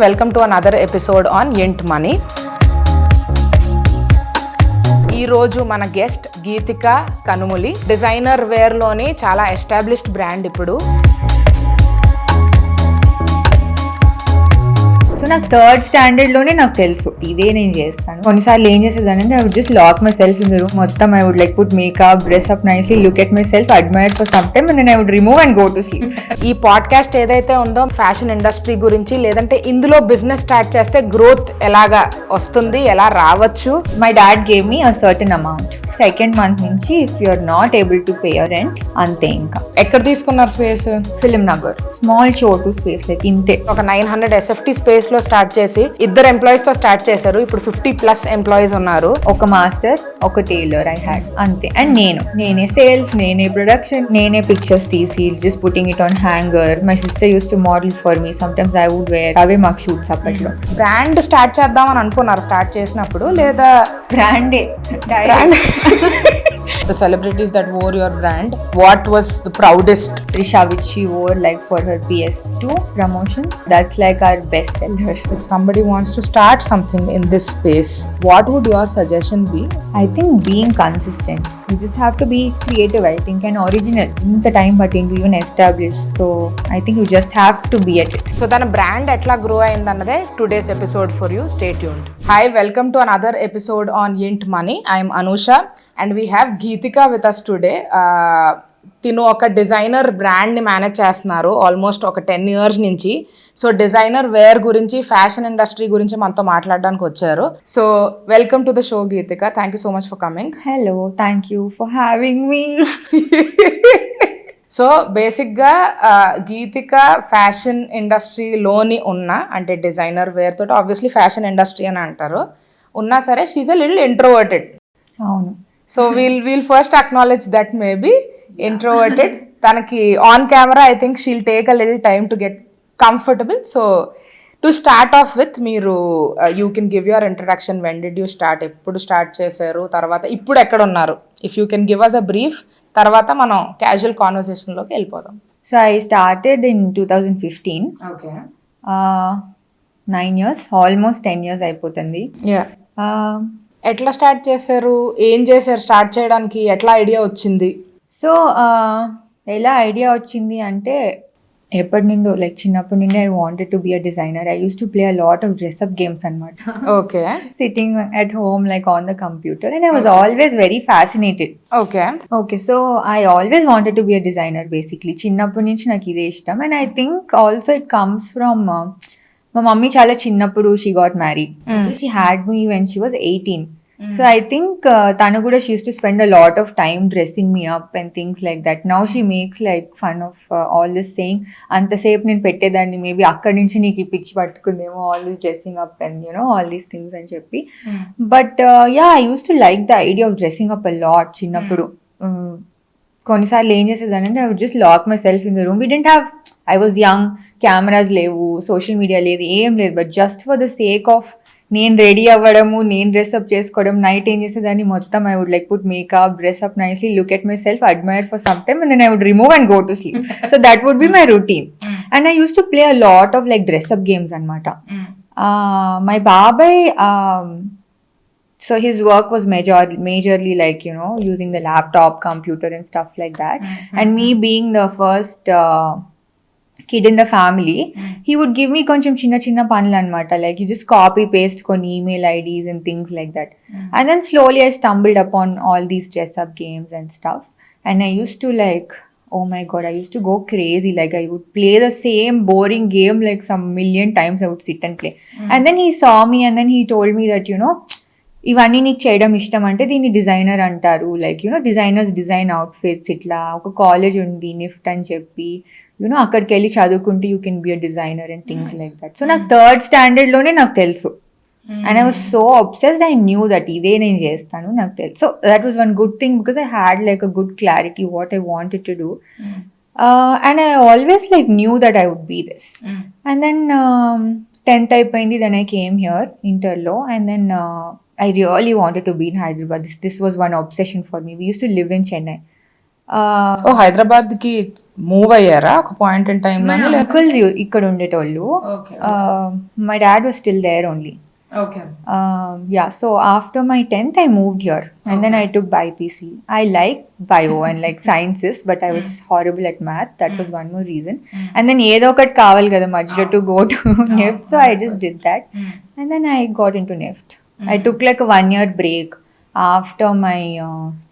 Welcome to another episode on NIFT Money. ఈ రోజు మన guest Geethika Kanumuli. Designer wear లోని చాలా ఎస్టాబ్లిష్డ్ బ్రాండ్ ఇప్పుడు. సో నాకు థర్డ్ స్టాండర్డ్ లోనే నాకు తెలుసు ఇదే నేను చేస్తాను. కొన్నిసార్లు ఏం చేసేదానంటే I would just lock myself in the room. మొత్తం I would like put makeup, dress up nicely, look at myself, admire for some time and then I would remove and go to sleep. ఈ podcast ఏదైతే ఉందో fashion industry గురించి, లేదంటే ఇందులో business start చేస్తే growth ఎలాగా వస్తుంది, ఎలా రావచ్చు. My dad gave me a certain amount. Second month నుంచి if you are not able to pay your rent అంతే. ఇంకా ఎక్కడ తీసుకున్నారు స్పేస్? ఫిలిం నగర్, స్మాల్ చోటు స్పేస్, లైక్ ఇంతే. ఒక 900 SFT స్పేస్ లో స్టార్ట్ చేసి ఇద్దరు ఎంప్లాయీస్ తో స్టార్ట్ చేశారు. ఇప్పుడు 50+ ఎంప్లాయీస్ ఉన్నారు. ఒక మాస్టర్, ఒక టైలర్ ఐ హ్యాడ్, అంతే. అండ్ నేనే సేల్స్, నేనే ప్రొడక్షన్, నేనే పిక్చర్స్ తీసి just putting it on hanger. My sister use to model for me, sometimes I would wear. అవే మాకు షూట్స్ అప్పట్లో. బ్రాండ్ స్టార్ట్ చేద్దాం అని అనుకున్నారు స్టార్ట్ చేసినప్పుడు, లేదా బ్రాండే? The celebrities that wore your brand, what was the proudest? Trisha, which she wore like for her PS2 promotions, that's like our best seller. If somebody wants to start something in this space, what would your suggestion be? I think being consistent. You just have to be creative, I think, and original. In the time button to even establish. So I think you just have to be at it. So then a brand etla grow ayindannade today's episode for you. Stay tuned. Hi, welcome to another episode on NIFT Money. I am Anusha and we have Geethika with us today. తిను ఒక designer బ్రాండ్ని manage చేస్తున్నారు almost ఒక 10 years నుంచి. So designer wear గురించి, fashion industry గురించి మనతో మాట్లాడడానికి వచ్చారు. So welcome to the show Geethika. Thank you so much for coming. Hello, thank you for having me. So బేసిక్గా గీతిక ఫ్యాషన్ ఇండస్ట్రీలోని ఉన్న, అంటే డిజైనర్ వేర్ తోటి ఆబ్వియస్లీ ఫ్యాషన్ ఇండస్ట్రీ అని అంటారు, ఉన్నా సరే షీఈ్ అ లిటిల్ ఇంట్రోవర్టెడ్. అవును. So we'll first acknowledge that maybe introverted. తనకి on camera I think she'll take a little time to get comfortable. So to start off with, మీరు you can give your introduction. When did you start, ఎప్పుడు start చేశారు, తర్వాత ఇప్పుడు ఎక్కడ ఉన్నారు? If you can give us a brief, తర్వాత మనం casual కాన్వర్సేషన్లోకి వెళ్ళిపోదాం. So I started in 2015. Okay. 9 years, almost 10 years అయిపోతుంది. యా. ఎట్లా స్టార్ట్ చేశారు, ఏం చేశారు స్టార్ట్ చేయడానికి, ఎట్లా ఐడియా వచ్చింది? సో ఎలా ఐడియా వచ్చింది అంటే, ఎప్పటి నుండో లైక్ చిన్నప్పటి నుండి I wanted to be a designer. I use to play a lot of dress up games అనమాట. Okay. Sitting at home like on the computer and I was always very fascinated. Okay, so I always wanted to be a designer basically. చిన్నప్పటి నుంచి నాకు ఇదే ఇష్టం. And I think also it comes from మా mummy చాలా చిన్నప్పుడు she got married. She had me when she was 18. So I think tanu kuda she used to spend a lot of time dressing me up and things like that. Now she makes like fun of all this, saying anta sep nen pettedani maybe akkadi nunchi neeki pichi pattukundemo, all this dressing up and you know all these things and cheppi. But yeah, I used to like the idea of dressing up a lot chinnappudu. కొన్నిసార్లు ఏం చేసేదానంటే I would just lock myself in the room. We didn't have, I was young, cameras లేవు, social media లేదు, ఏం లేదు. But just for the sake of నేను ready అవ్వడము, నేను డ్రెస్అప్ చేసుకోవడం. నైట్ ఏం చేసేదాన్ని, మొత్తం I would like put makeup, dress up nicely, look at myself, admire for some time and then I would remove and go to sleep. So that would be my routine. And I use to play a lot of like dress up games అనమాట. My బాబాయ్, so his work was majorly like, you know, using the laptop, computer and stuff like that. And me being the first kid in the family, he would give me koncham chinna panlu anamata, like you just copy paste koni email IDs and things like that. And then slowly I stumbled upon all these dress up games and stuff, and I used to like, oh my god, I used to go crazy. Like I would play the same boring game like some million times. I would sit and play. And then he saw me and then he told me that, you know, ఇవన్నీ నీకు చేయడం ఇష్టం అంటే దీన్ని designer అంటారు. Like you know designers design outfits, ఇట్లా ఒక college ఉంది NIFT అని చెప్పి, యూనో అక్కడికి వెళ్ళి చదువుకుంటే you can be a designer and things like that. So నాకు థర్డ్ స్టాండర్డ్ లోనే నాకు తెలుసు. And I was so obsessed. I knew that ఇదే నేను చేస్తాను, నాకు తెలుసు. So that was one good thing because I had like a good clarity what I wanted to do. And I always like knew that I would be this. And then 10th అయిపోయింది. Then I came here ఇంటర్లో. And then I really wanted to be in Hyderabad. This was one obsession for me. We used to live in Chennai. Oh Hyderabad కి move అయ్యారా ఒక point in time లోనే? Uncles ఇక్కడ ఉండేటోళ్ళు. My dad was still there only. Okay. Yeah, so after my 10th I moved here and then I took BPC. I like bio and like sciences, but I was horrible at math. That was one more reason. And then ఏదో ఒకటి కావాలి కదా మధ్యలో to go to NIFT, so I just did that. And then I got into NIFT. I took like a 1 year break after my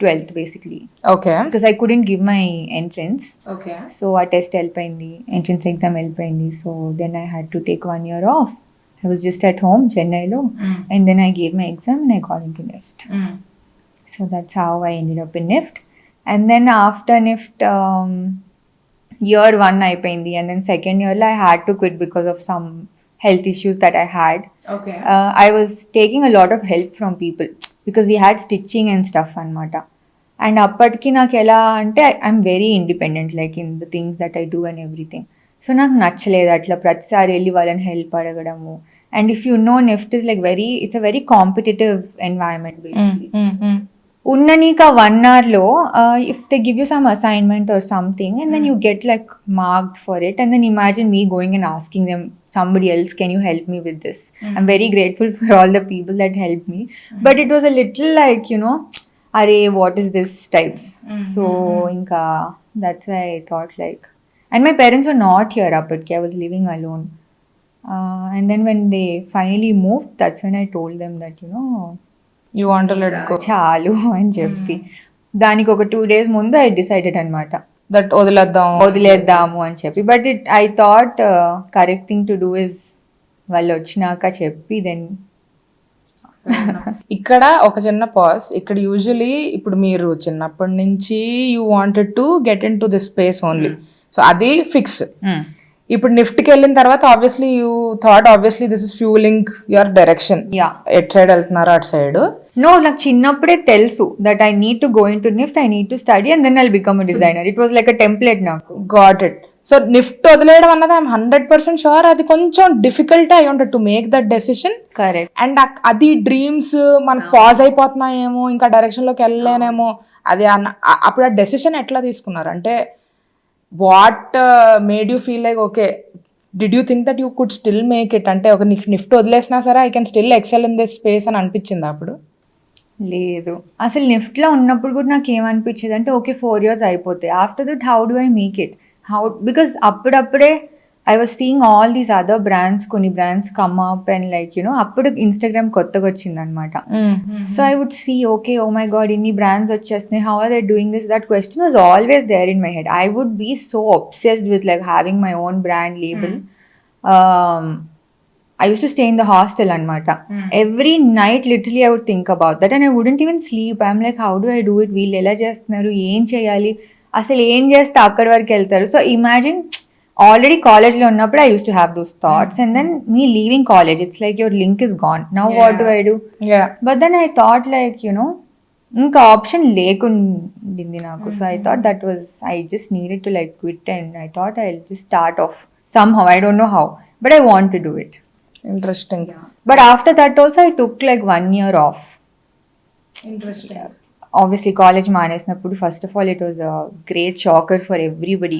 12th basically. Okay. Because I couldn't give my entrance. Okay. So ఆ test వెళ్ళిపోయింది, entrance exam వెళ్ళిపోయింది. So then I had to take 1 year off. I was just at home, Chennai-lo, and then I gave my exam and I got into NIFT. So that's how I ended up in NIFT. And then after NIFT, year 1 అయిపోయింది, and then second year I had to quit because of some health issues that I had. Okay. I was taking a lot of help from people because we had stitching and stuff anamata. And అప్పటికి నాకు ఎలా అంటే I'm very independent like in the things that I do and everything. So నాకు నచ్చలేదు అట్లా ప్రతిసారి వెళ్ళి వాళ్ళని హెల్ప్ అడగడము. And if you know NIFT is like it's a very competitive environment basically. ఉన్న నీకు ఆ 1 hourలో if they give you some assignment or something and then you get like marked for it and then imagine me going and asking them somebody else, can you help me with this? I'm very grateful for all the people that helped me, but it was a little like, you know, arey what is this types. So inka that's why I thought like, and my parents were not here apparki, I was living alone. And then when they finally moved, that's when I told them that, you know, you want to let go chalu అని చెప్పి దానికి ఒక 2 days ముందు I decided అనమాట that వదిలేద్దాము అని చెప్పి. But I thought correct thing to do is వాళ్ళు వచ్చినాక చెప్పి దెన్. ఇక్కడ ఒక చిన్న పాజ్. ఇక్కడ యూజువలీ ఇప్పుడు మీరు చిన్నప్పటి నుంచి you wanted to get into this space only, so అది ఫిక్స్. ఇప్పుడు నిఫ్ట్కి వెళ్ళిన తర్వాత obviously you thought obviously this is fuelling your direction. ఎట్ సైడ్ వెళ్తున్నారు అటు సైడ్? నో, నాకు చిన్నప్పుడే తెలుసు that I need to go into NIFT, I need to study and then I'll become a designer. It was like a template నాకు. Got it. So NIFT వదిలేయడం అన్నది I'm 100% sure అది కొంచెం డిఫికల్ట్ అయి ఉంటుంది to make that decision. Correct. And అది dreams మనకు pause అయిపోతున్నాయేమో, ఇంకా డైరెక్షన్ లోకి వెళ్ళలేనేమో, అది అప్పుడు ఆ డెసిషన్ ఎట్లా తీసుకున్నారు? అంటే what made you feel like okay, did you think that you could still make it? అంటే ఒక నిఫ్ట్ వదిలేసినా సరే I can still excel in this space అని అనిపించింది అప్పుడు? లేదు, అసలు నిఫ్ట్లో ఉన్నప్పుడు కూడా నాకు ఏమనిపించేది అంటే ఓకే 4 years అయిపోతాయి, after that how do I make it, because అప్పుడప్పుడే I was seeing all these other brands, కొన్ని brands come up and like you know అప్పుడు ఇన్స్టాగ్రామ్ కొత్తగా వచ్చింది అనమాట. So I would see okay oh my god ఇన్ని brands వచ్చేస్తున్నాయి, how are they doing this? That question was always there in my head. I would be so obsessed with like having my own brand label. I used to stay in the hostel anamata. Every night literally I would think about that and I wouldn't even sleep. I'm like, how do I do it? Veelu ela chestunaru, em cheyali, asalu em chesthe akkadi varaku veltaru. So imagine already college lo unnappudu I used to have those thoughts and then me leaving college, it's like your link is gone. Now what do I do? But then I thought like, you know, inka option lekundindi naku. So I thought that was, I just needed to like quit and I thought I'll just start off somehow. I don't know how, but I want to do it. Interesting. But after that also I took like 1 year off. Interesting. Obviously college manesnappudu first of all it was a great shocker for everybody.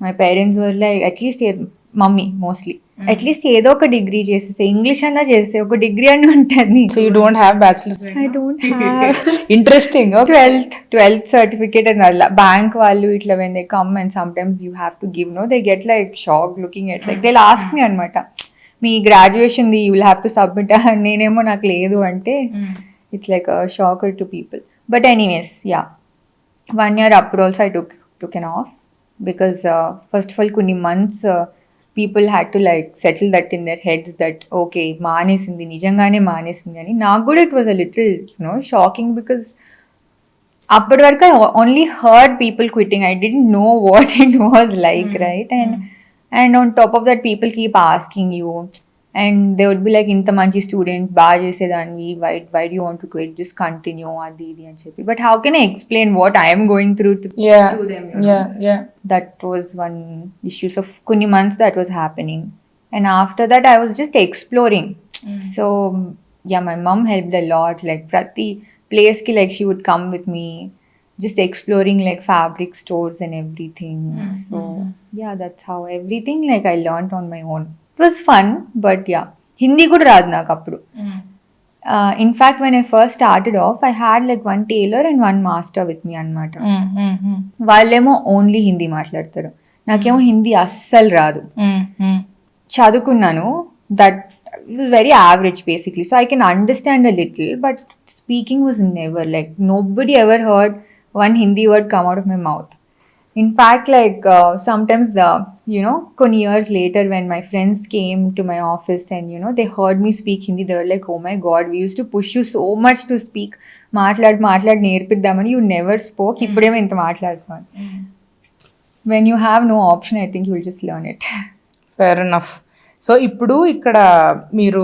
My parents were like, at least mummy mostly, at least ఏదో ఒక degree చేసేసే, English అన్నా చేసే, ఒక degree అని ఉంటుంది. So you don't have bachelor's? I don't have. Interesting. 12th certificate and all. Bank వాళ్ళు ఇట్లా when they come and sometimes you have to give, no, they get like shocked looking at like they'll ask me అనమాట, మీ graduation ది you will have to submit. నేనేమో నాకు లేదు అంటే it's like a shocker to people. But anyways yeah 1 year అప్పుడు also I took an off because first of all కొన్ని months people had to like settle that in their heads that okay మానేసింది, నిజంగానే మానేసింది అని. నాకు కూడా it was a little you know shocking because అప్పటి వరకు I only heard people quitting, I didn't know what it was like, right? And on top of that people keep asking you and they would be like, inta manchi student baga chesedanvi, why do you want to quit, just continue adi idi ani cheppi. But how can I explain what I am going through to them, you know? Yeah That was one issue. So kunni months that was happening and after that I was just exploring. So yeah, my mom helped a lot, like prati place ki like she would come with me just exploring like fabric stores and everything. So yeah, that's how everything like I learned on my own. It was fun, but yeah, Hindi kuda raadu naaku appudu. In fact, when I first started off, I had like one tailor and one master with me అనమాట. వాళ్ళేమో only Hindi మాట్లాడతారు, నాకేమో హిందీ అస్సలు రాదు. చదువుకున్నాను, that was very average basically, so I can understand a little, but speaking was never, like nobody ever heard one Hindi word come out of my mouth. In fact, like sometimes కొన్ని years later when my friends came to my office and they heard me speak Hindi, they were like, oh my god, we used to push you so much to speak, మాట్లాడి నేర్పిద్దామని, you never spoke, ఇప్పుడేమో ఇంత మాట్లాడుతున్నాను. When you have no option, I think you will just learn it. Fair enough. So ఇప్పుడు ఇక్కడ మీరు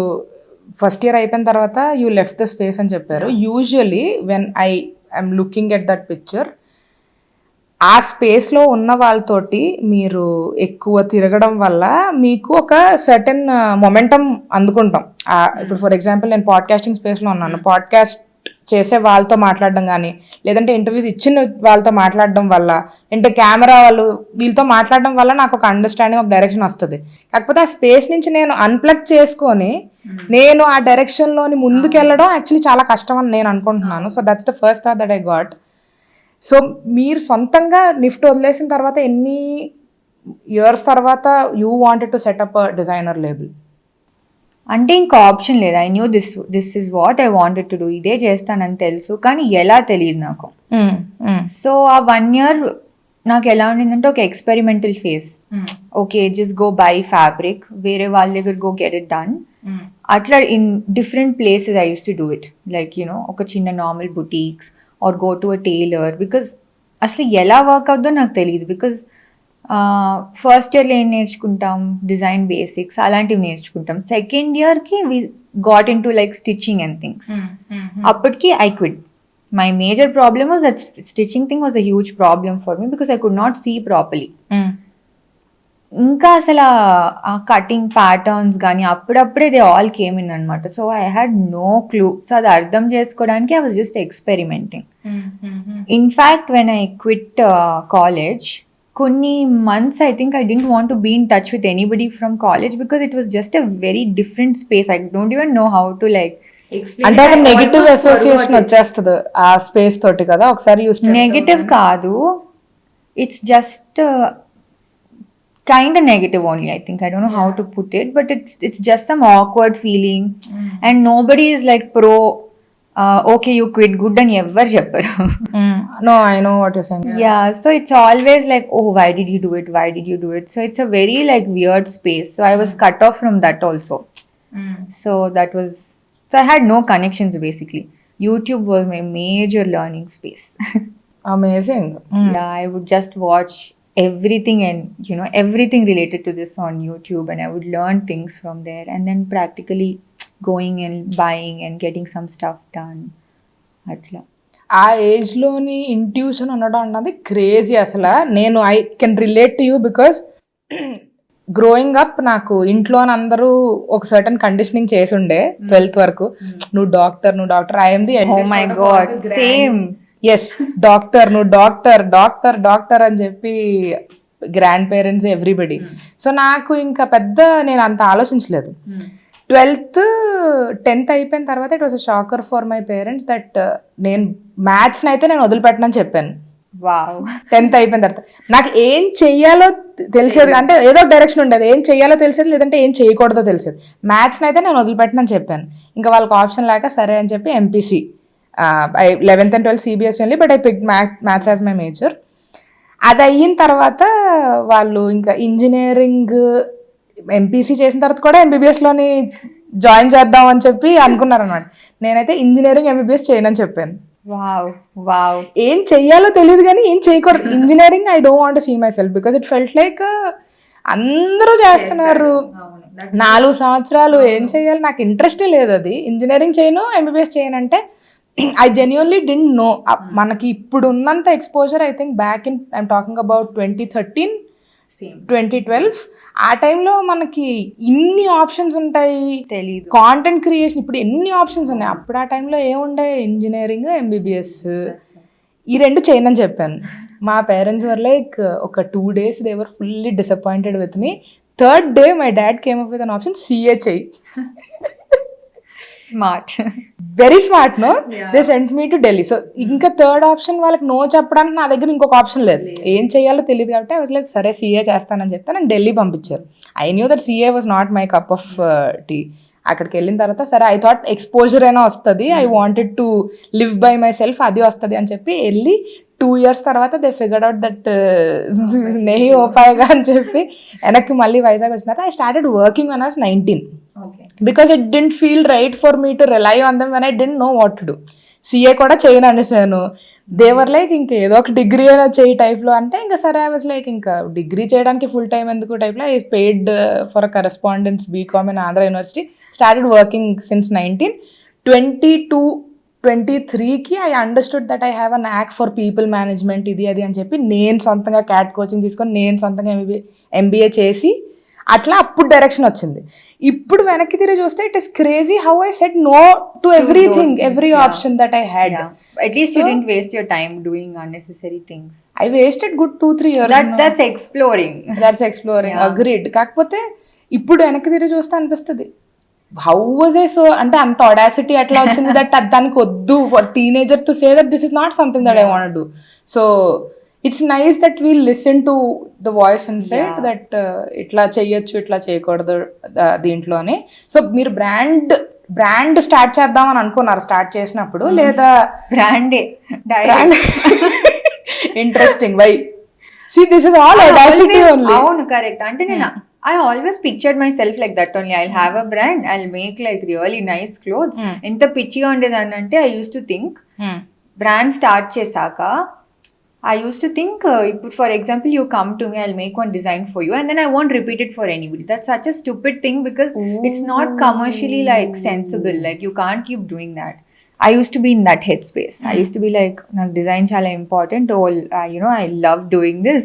first year అయిపోయిన తర్వాత you left the space అని చెప్పారు. Usually when I'm looking at that picture, ఆ స్పేస్లో ఉన్న వాళ్ళతోటి మీరు ఎక్కువ తిరగడం వల్ల మీకు ఒక సర్టెన్ మొమెంటం అందుకుంటాం. ఇప్పుడు ఫర్ ఎగ్జాంపుల్ నేను పాడ్కాస్టింగ్ స్పేస్లో ఉన్నాను, పాడ్కాస్ట్ చేసే వాళ్ళతో మాట్లాడడం కానీ, లేదంటే ఇంటర్వ్యూస్ ఇచ్చిన వాళ్ళతో మాట్లాడడం వల్ల, అంటే కెమెరా వాళ్ళు వీళ్ళతో మాట్లాడడం వల్ల నాకు ఒక అండర్స్టాండింగ్, ఒక డైరెక్షన్ వస్తుంది. కాకపోతే ఆ స్పేస్ నుంచి నేను అన్ప్లగ్ చేసుకొని నేను ఆ డైరెక్షన్లోని ముందుకు వెళ్ళడం యాక్చువల్లీ చాలా కష్టం అని నేను అనుకుంటున్నాను. So that's the first thought that I got. So మీరు సొంతంగా నిఫ్ట్ వదిలేసిన తర్వాత ఎన్ని ఇయర్స్ తర్వాత you wanted to set up a designer label? అంటే ఇంకా ఆప్షన్ లేదు. I knew this is what I wanted to do, ఇదే చేస్తానని తెలుసు, కానీ ఎలా తెలియదు నాకు. సో ఆ 1 year నాకు ఎలా ఉండిందంటే ఒక experimental phase. Okay, just go buy fabric, వేరే వాళ్ళ దగ్గర గో గెట్ ఇట్ డన్. అట్లా in different places I use to do it, like ఒక చిన్న normal boutiques or go to a tailor, because అసలు ఎలా వర్క్ అవుతుందో నాకు తెలియదు. బికాస్ ఫస్ట్ ఇయర్లో ఏం నేర్చుకుంటాం, డిజైన్ బేసిక్స్ అలాంటివి నేర్చుకుంటాం. సెకండ్ ఇయర్కి we got into like stitching and things. అప్పటికి I quit. My major problem was that stitching thing was a huge problem for me, because I could not see properly. ఇంకా అసలు ఆ cutting patterns కానీ అప్పుడప్పుడే they all came in అనమాట. So I had no clue. So అది అర్థం చేసుకోవడానికి I was just experimenting. In fact when I quit college, కొన్ని months I think I didn't want to be in touch with anybody from college because it was just a very different space. I don't even know how to like explain. అంటే ఒక negative association వచ్చేస్తుంది ఆ space తోటి కదా ఒకసారి. Negative కాదు, it's just kind of negative only, I think. I don't know how to put it, but it's just some awkward feeling. And nobody is like pro okay you quit good అని ఎవ్వరు చెప్పరు. No, I know what you're saying. Yeah, so it's always like, oh, why did you do it? So it's a very like weird space. So I was cut off from that also. So I had no connections basically. YouTube was my major learning space. Amazing. Yeah, I would just watch everything and everything related to this on YouTube, and I would learn things from there, and then practically going and buying and getting some stuff done. అట్లా ఆ ఏజ్లోని intuition ఉండడం అన్నది crazy అసలు. నేను I can relate to you because growing up నాకు ఇంట్లోనందరూ ఒక certain conditioning చేసి ఉండే 12th వరకు. నువ్వు doctor I'm the oh my god same ఎస్ డాక్టర్, నువ్వు డాక్టర్ అని చెప్పి గ్రాండ్ పేరెంట్స్ ఎవ్రీబడి. సో నాకు ఇంకా పెద్ద నేను అంత ఆలోచించలేదు. 12th 10th అయిపోయిన తర్వాత it was a shocker for my parents that నేను మ్యాథ్స్ని అయితే నేను వదిలిపెట్టనని చెప్పాను. వావ్. 10th అయిపోయిన తర్వాత నాకు ఏం చెయ్యాలో తెలిసేది, అంటే ఏదో డైరెక్షన్ ఉండేది, ఏం చెయ్యాలో తెలిసేది లేదంటే ఏం చేయకూడదో తెలిసేది. మ్యాథ్స్ని అయితే నేను వదిలిపెట్టనని చెప్పాను. ఇంకా వాళ్ళకి ఆప్షన్ లేక సరే అని చెప్పి MPC 11th and 12th CBSE only, but I pick maths as my major. అది అయిన తర్వాత వాళ్ళు ఇంకా ఇంజనీరింగ్ ఎంపీసీ చేసిన తర్వాత కూడా ఎంబీబీఎస్లోని జాయిన్ చేద్దాం అని చెప్పి అనుకున్నారు అనమాట. నేనైతే ఇంజనీరింగ్ ఎంబీబీఎస్ చేయనని చెప్పాను. వావ్. ఏం చెయ్యాలో తెలియదు కానీ ఏం చేయకూడదు. Engineering I don't want to see myself because it felt like అందరూ చేస్తున్నారు 4 సంవత్సరాలు ఏం చేయాలి, నాకు ఇంట్రెస్టే లేదు. అది ఇంజనీరింగ్ చేయను ఎంబీబీఎస్ చేయను అంటే ఐ జెన్యున్లీ డింట్ నో. మనకి ఇప్పుడు ఉన్నంత exposure I think back in I'm talking about 2013 2012 ఆ టైంలో మనకి ఇన్ని ఆప్షన్స్ ఉంటాయి తెలీదు. కాంటెంట్ క్రియేషన్ ఇప్పుడు ఎన్ని ఆప్షన్స్ ఉన్నాయి. అప్పుడు ఆ టైంలో ఏముండే, ఇంజనీరింగ్ ఎంబీబీఎస్ ఈ రెండు చేయనని చెప్పాను. మా పేరెంట్స్ వర్ లైక్ ఒక 2 days they were fully disappointed with me. Third day my dad came up with an option, CA చెయ్యి. Smart, very smart. No, they sent me to Delhi. So ఇంకా third option వాళ్ళకి no చెప్పడానికి నా దగ్గర ఇంకొక option లేదు. ఏం చేయాలో తెలియదు కాబట్టి ఐ వాజ్ లైక్ సరే CA చేస్తానని చెప్తే నన్ను ఢిల్లీ పంపించారు. I knew that CA was not my cup of tea. అక్కడికి వెళ్ళిన తర్వాత సరే ఐ థాట్ ఎక్స్పోజర్ అయినా వస్తుంది, I wanted to live by myself, అది వస్తుంది అని చెప్పి వెళ్ళి 2 years తర్వాత దే ఫిగర్డ్ అవుట్ దట్ నెహి ఓపాయగా అని చెప్పి వెనక్కి మళ్ళీ వైజాగ్ వచ్చిన తర్వాత I started working when I was 19. Because it didn't feel right for me to rely on them when I didn't know what to do. CA కూడా చేయను అనేసాను. దేవర్ లైక్ ఇంకా ఏదో ఒక డిగ్రీ అయినా చేయి టైప్లో అంటే ఇంకా సరే ఐ వాజ్ లైక్ ఇంకా డిగ్రీ చేయడానికి ఫుల్ టైం ఎందుకు టైప్లో I paid for a correspondence BCom in Andhra university. Started working since 19. 22-23కి I understood that I have a knack for people management ఇది అది అని చెప్పి నేను సొంతంగా CAT కోచింగ్ తీసుకొని నేను సొంతంగా MBA చేసి అట్లా అప్పుడు డైరెక్షన్ వచ్చింది. ఇప్పుడు వెనక్కి తిరిగి చూస్తే it is crazy how I said no to everything, every option that I had. At least you didn't waste your time doing unnecessary things. I wasted good 2-3 years. That's exploring. That's exploring. Agreed. కాకపోతే ఇప్పుడు వెనక్కి తిరిగి చూస్తే అనిపిస్తుంది how was a so అంటే అంత ఆడాసిటీ ఎట్లా వచ్చింది దట్ దానికి వద్దు for teenager to say that this is not something that I want do. So it's nice that we listen to the voice and set that ఇట్లా చెయ్యొచ్చు ఇట్లా చేయకూడదు దీంట్లో అని. సో మీరు బ్రాండ్ స్టార్ట్ చేద్దామని అనుకున్నారు స్టార్ట్ చేసినప్పుడు, లేదా బ్రాండే interesting why see this is all audacity only. అవును, కరెక్ట్. అంటే నేను I always pictured myself like that only. I'll have a brand, I'll make like really nice clothes. ఎంత పిచ్చిగా ఉండేదాన్ని అంటే I used to think brand start చేసాక I used to think for example you come to me, I'll make one design for you and then I won't repeat it for anybody. That's such a stupid thing because it's not commercially like sensible. Like you can't keep doing that. I used to be in that headspace. I used to be like, నాకు design చాలా important. I love doing this.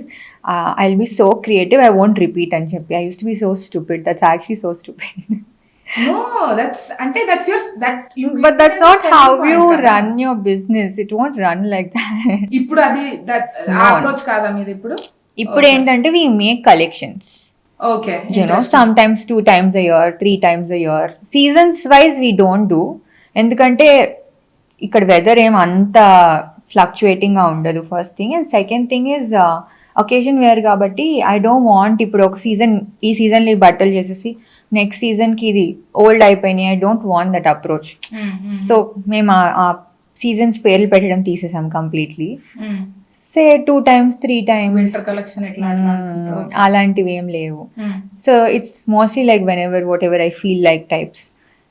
I'll be so creative. I won't repeat అని చెప్పి. I used to be so stupid. That's actually so stupid. No, that's your but that's not how you run your business. It won't run like that. ఇప్పుడు అది approach కాదా మీది ఇప్పుడు? ఇప్పుడు ఏంటంటే we make collections. Okay. You know, sometimes 2 times a year, 3 times a year. Seasons wise we don't do. ఎందుకంటే ఇక్కడ weather ఏం అంత ఫ్లక్చుయేటింగ్గా ఉండదు, first thing. And second thing is ఒకేజన్ వేర్ కాబట్టి ఐ డోంట్ వాంట్ ఇప్పుడు ఒక సీజన్ ఈ సీజన్లో ఈ బట్టలు చేసేసి నెక్స్ట్ సీజన్కి ఇది ఓల్డ్ అయిపోయినాయి. I don't want that approach. So మేము ఆ సీజన్స్ పేర్లు పెట్టడం తీసేసాం కంప్లీట్లీ. సే 2 times 3 times అలాంటివి ఏం లేవు. So it's mostly like what ever I feel like types.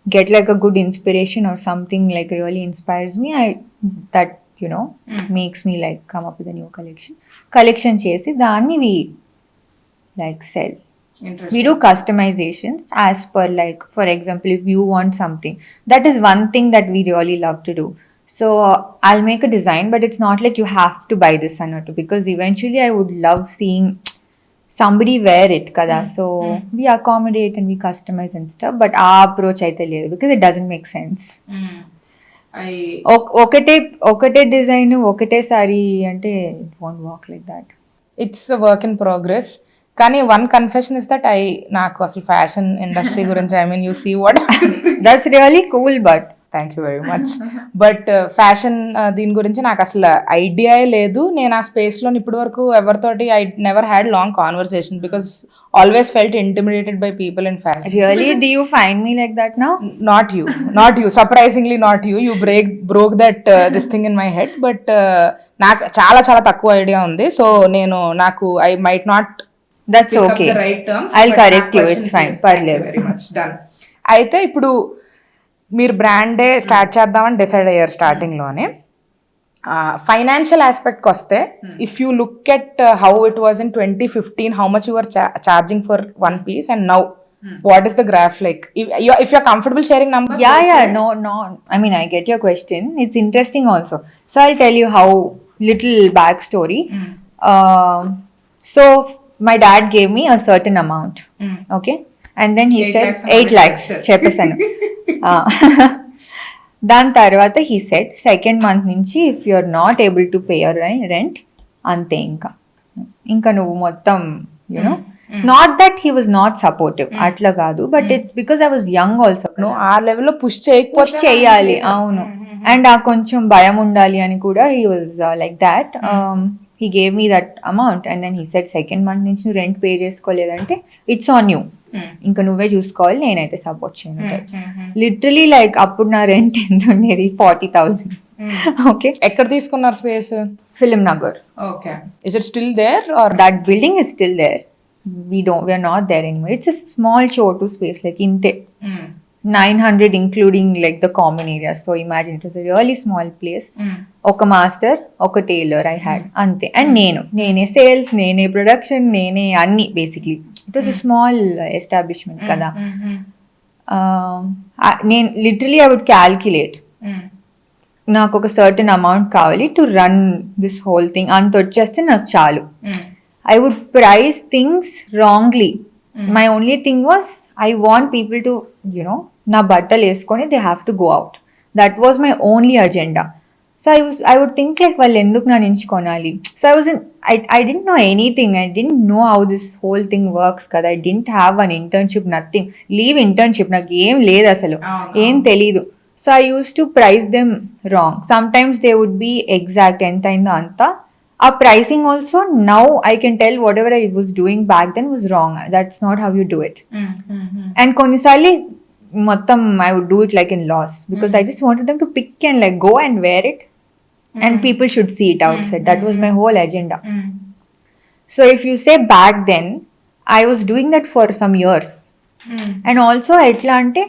Get like a good inspiration or something like really inspires me, that makes me like come up with a new collection chesi danni we like sell. We do customizations as per, like for example if you want something, that is one thing that we really love to do. So I'll make a design but it's not like you have to buy this another, because eventually I would love seeing somebody wear it kada. So we accommodate and we customize and stuff, but our approach aithe ledu because it doesn't make sense. ఒకటే design ఒకటే sorry అంటే it won't work like that. It's a work in progress. కానీ one confession is that నాకు అసలు fashion industry గురించి you see what that's really cool, but thank you very much. But fashion దీని గురించి నాకు అసలు ఐడియా లేదు. నేను ఆ స్పేస్లో ఇప్పటి వరకు ఎవరితోటి I never had long conversation because always felt intimidated by people in fashion. Really? Do you find me like that now? Not you. Surprisingly not you. You broke that this thing in my head. But నాకు చాలా చాలా తక్కువ idea ఉంది. So నాకు I might not That's okay. the right terms. I'll correct you. It's fine. Parledu. Very much done. అయితే ఇప్పుడు మీరు బ్రాండే start చేద్దామని డిసైడ్ అయ్యారు స్టార్టింగ్లోనే. ఫైనాన్షియల్ ఆస్పెక్ట్కి వస్తే if you look at how it was in 2015, how much you are charging for one piece and now what is the graph like? If you're comfortable sharing numbers? Yeah. No. I mean, I get your question. It's interesting also. So I'll tell you how little backstory. So my dad gave me a certain amount. Okay. And then he said 8 lakhs. Cheppesanu. దాని తర్వాత he said second month నుంచి if you are not able to pay your rent అంతే ఇంకా నువ్వు మొత్తం you know not that he was not supportive అట్లా కాదు, but it's because I was young also. నువ్వు ఆ లెవెల్లో పుష్ చేయాలి అవును, అండ్ ఆ కొంచెం భయం ఉండాలి అని కూడా he was like that. He gave me that amount and then he said second month నుంచి నువ్వు రెంట్ పే చేసుకోలేదంటే ఇట్స్ ఆన్ యూ, ఇంకా నువ్వే చూసుకోవాలి, నేనైతే సపోర్ట్ చేయను టైప్స్. లిటరలీ లైక్ అప్పుడు నా రెంట్ ఎంత ఉండేది 40,000. ఓకే, ఎక్కడ తీసుకున్నారు space? Film Nagar. Okay, is it still there or that building is still there? we are not there anymore. It's a small chotu space like inte 900 including like the common areas, so imagine it was a really small place. Oka master oka tailor I had ante, and nene sales, nene production, nene anni, basically it was a small establishment kada. నేను literally I would calculate నాకు ఒక certain amount కావాలి to run this whole thing, అంత వచ్చేస్తే నాకు చాలు. I would price things wrongly. My only thing was I want people to, na battal eskoni they have to go out. That was my only agenda. So I would think like well enduk na nunchi konali. So I didn't know anything. I didn't know how this whole thing works kada. I didn't have an internship, nothing. Leave internship నాకు ఏం లేదు అసలు, ఏం తెలీదు. So I used to price them wrong. Sometimes they would be exact ఎంత అయిందో అంతా. A pricing also, now I can tell whatever I was doing back then was wrong. That's not how you do it. And konisali mottam I would do it like in loss because I just wanted them to pick and like go and wear it and people should see it outside. That was my whole agenda. So if you say back then, I was doing that for some years. And also etla ante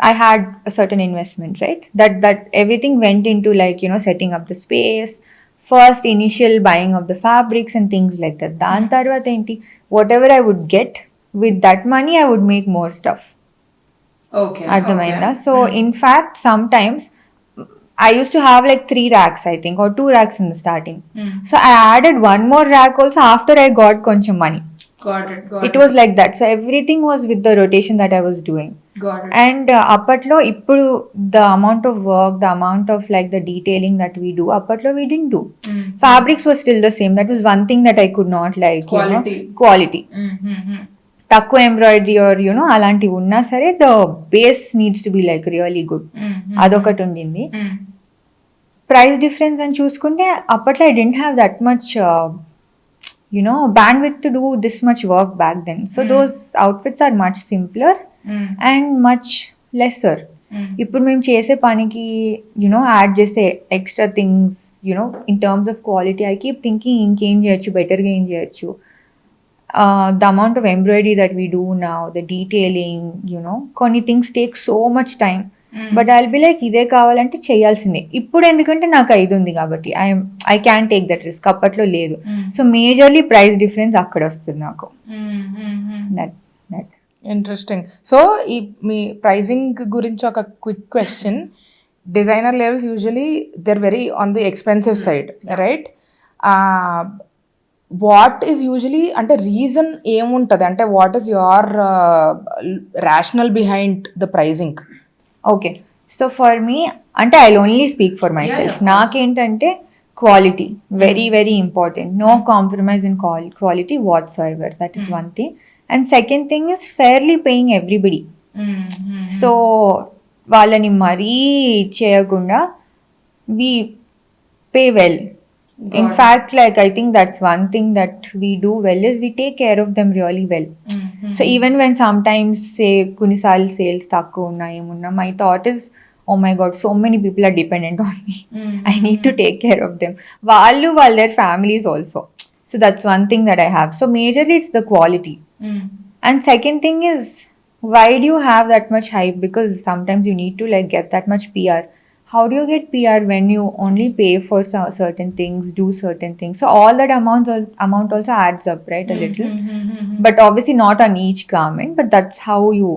I had a certain investment, right? That everything went into like, setting up the space, first initial buying of the fabrics and things like that. Dan tarvata enti, whatever I would get with that money, I would make more stuff. Okay. Ardhamainda. So in fact, sometimes I used to have like 3 racks, I think, or 2 racks in the starting. So I added one more rack also after I got koncham money. Got it was like that. So everything was with the rotation that I was doing. Got it. And appatlo ippudu the amount of work, the amount of like the detailing that we do, appatlo we didn't do. Fabrics were still the same. That was one thing that I could not like. Quality. Takku embroidery or alanti unna sare the base needs to be like really good. Adokati undindi. Price difference and చూసుకుంటే appatlo I didn't have that much bandwidth to do this much work back then. So those outfits are much simpler and much lesser. ఇప్పుడు మేము చేసే పనికి add చేసే extra things in terms of quality I keep thinking ఇంకేం చేయొచ్చు, బెటర్గా ఏం చేయొచ్చు. The amount of embroidery that we do now, the detailing, కొన్ని things take so much time. But I'll be like ఇదే కావాలంటే చేయాల్సిందే ఇప్పుడు, ఎందుకంటే నాకు 5 ఉంది కాబట్టి I can take that risk. అప్పట్లో లేదు. సో మేజర్లీ ప్రైస్ డిఫరెన్స్ అక్కడ వస్తుంది నాకు. That interesting. సో ఈ మీ ప్రైజింగ్ గురించి ఒక quick question. Designer levels usually they're very on the expensive side, right? What is usually అంటే రీజన్ ఏముంటుంది, అంటే what is your rationale behind the pricing? Okay, so for me అంటే I only speak for myself. నాకేంటంటే quality very very important. No compromise in quality whatsoever. That is one thing. And second thing is fairly paying everybody. So వాళ్ళని మరీ చేయకుండా we pay well. In fact, like I think that's one thing that we do well is we take care of them really well. So even when sometimes say kunisal sales takku unna emunna, my thought is, oh my god, so many people are dependent on me. I need to take care of them. Vallu their families also. So that's one thing that I have. So majorly it's the quality. And second thing is, why do you have that much hype? Because sometimes you need to like get that much PR. How do you get PR when you only pay for certain things, do certain things? So all that amount also adds up, right? A little. But obviously not on each garment, but that's how you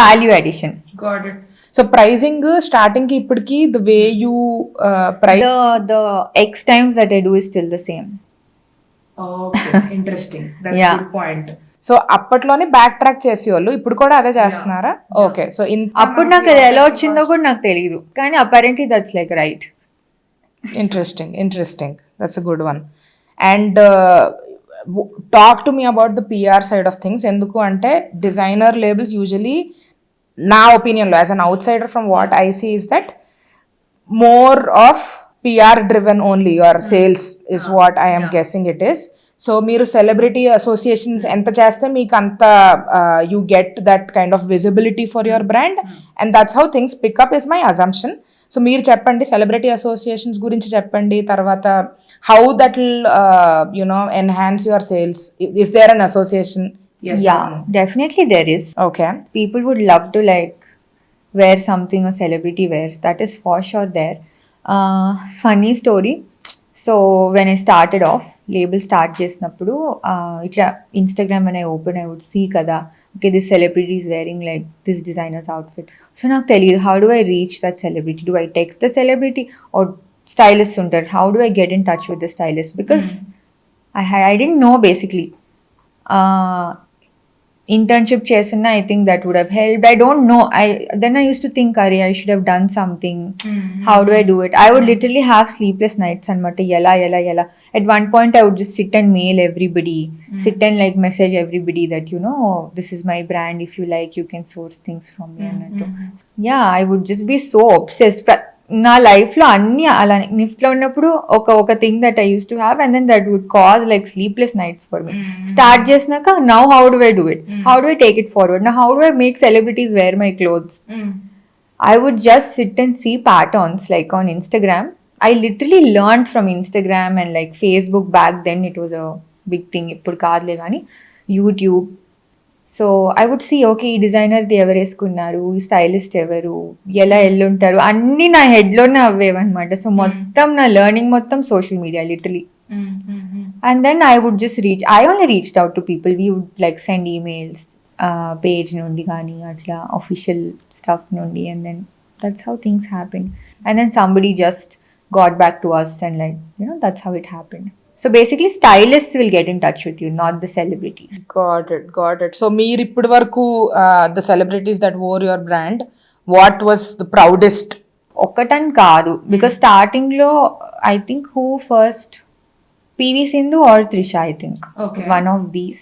value addition. Got it. So pricing starting ki ippudiki the way you price, the X times that I do is still the same. Okay, interesting. That's a good point. So అప్పట్లోనే back track చేసేవాళ్ళు, ఇప్పుడు కూడా అదే చేస్తున్నారా? Okay, so అప్పుడు నాకు అది ఎలా వచ్చిందో కూడా నాకు తెలియదు, కానీ apparently that's like right. Interesting, that's a good one. And talk to me about the PR side of things. ఎందుకు అంటే డిజైనర్ లేబుల్స్ యూజువలీ, నా ఒపీనియన్లో as an outsider from what I see is that more of PR driven only, or sales is what I am guessing it is. So మీరు celebrity associations ఎంత చేస్తే మీకు అంత you get that kind of visibility for your brand, and that's how things pick up is my assumption. So మీరు చెప్పండి, celebrity associations గురించి చెప్పండి, తర్వాత how that will enhance your sales. Is there an association? Yes. Yeah, definitely there is. Okay. People would love to like wear something a celebrity wears, that is for sure there. Funny story. So when I started off, label start చేసినప్పుడు ఇట్లా Instagram when I open, I would see కదా, okay, this celebrity is wearing like this designer's outfit. So నాకు తెలియదు, how do I reach that celebrity? Do I text the celebrity or stylist ఉంటారు? How do I get in touch with the stylist? Because I didn't know basically. Internship చేసిన, I think that would have helped. I don't know. Then I used to think, Ari, I should have done something. How do I do it? I would literally have sleepless nights and yella. At one point, I would just sit and mail everybody, sit and like message everybody that, this is my brand. If you like, you can source things from me. Yeah, I would just be so obsessed. నా లైఫ్లో అన్ని అలా నిఫ్ట్లో ఉన్నప్పుడు ఒక thing that I use to have, and then that would cause like sleepless nights for me. Start చేసినాక now how do I do it, how do I take it forward, now how do I make celebrities wear my clothes. I would just sit and see patterns like on Instagram. I literally learned from Instagram and like Facebook. Back then it was a big thing. ఇప్పుడు కాదులే కానీ YouTube. So I would see, okay, ఈ డిజైనర్ది ఎవరు వేసుకున్నారు, ఈ stylist ఎవరు, ఎలా ఎల్లుంటారు, అన్నీ నా హెడ్లోనే అవ్వేవన్నమాట. సో మొత్తం నా లెర్నింగ్ మొత్తం social media literally. And then I would just I only reached out to people. We would like send emails page నుండి కానీ అట్లా అఫీషియల్ స్టఫ్ నుండి, and then that's how things happen. And then somebody just got back to us and like that's how it happen. So basically stylists will get in touch with you, not the celebrities. Got it. So meer ippudi varaku the celebrities that wore your brand, what was the proudest? Okkatan kaadu, because starting lo I think who first, PV Sindhu or Trisha, I think. Okay. One of these.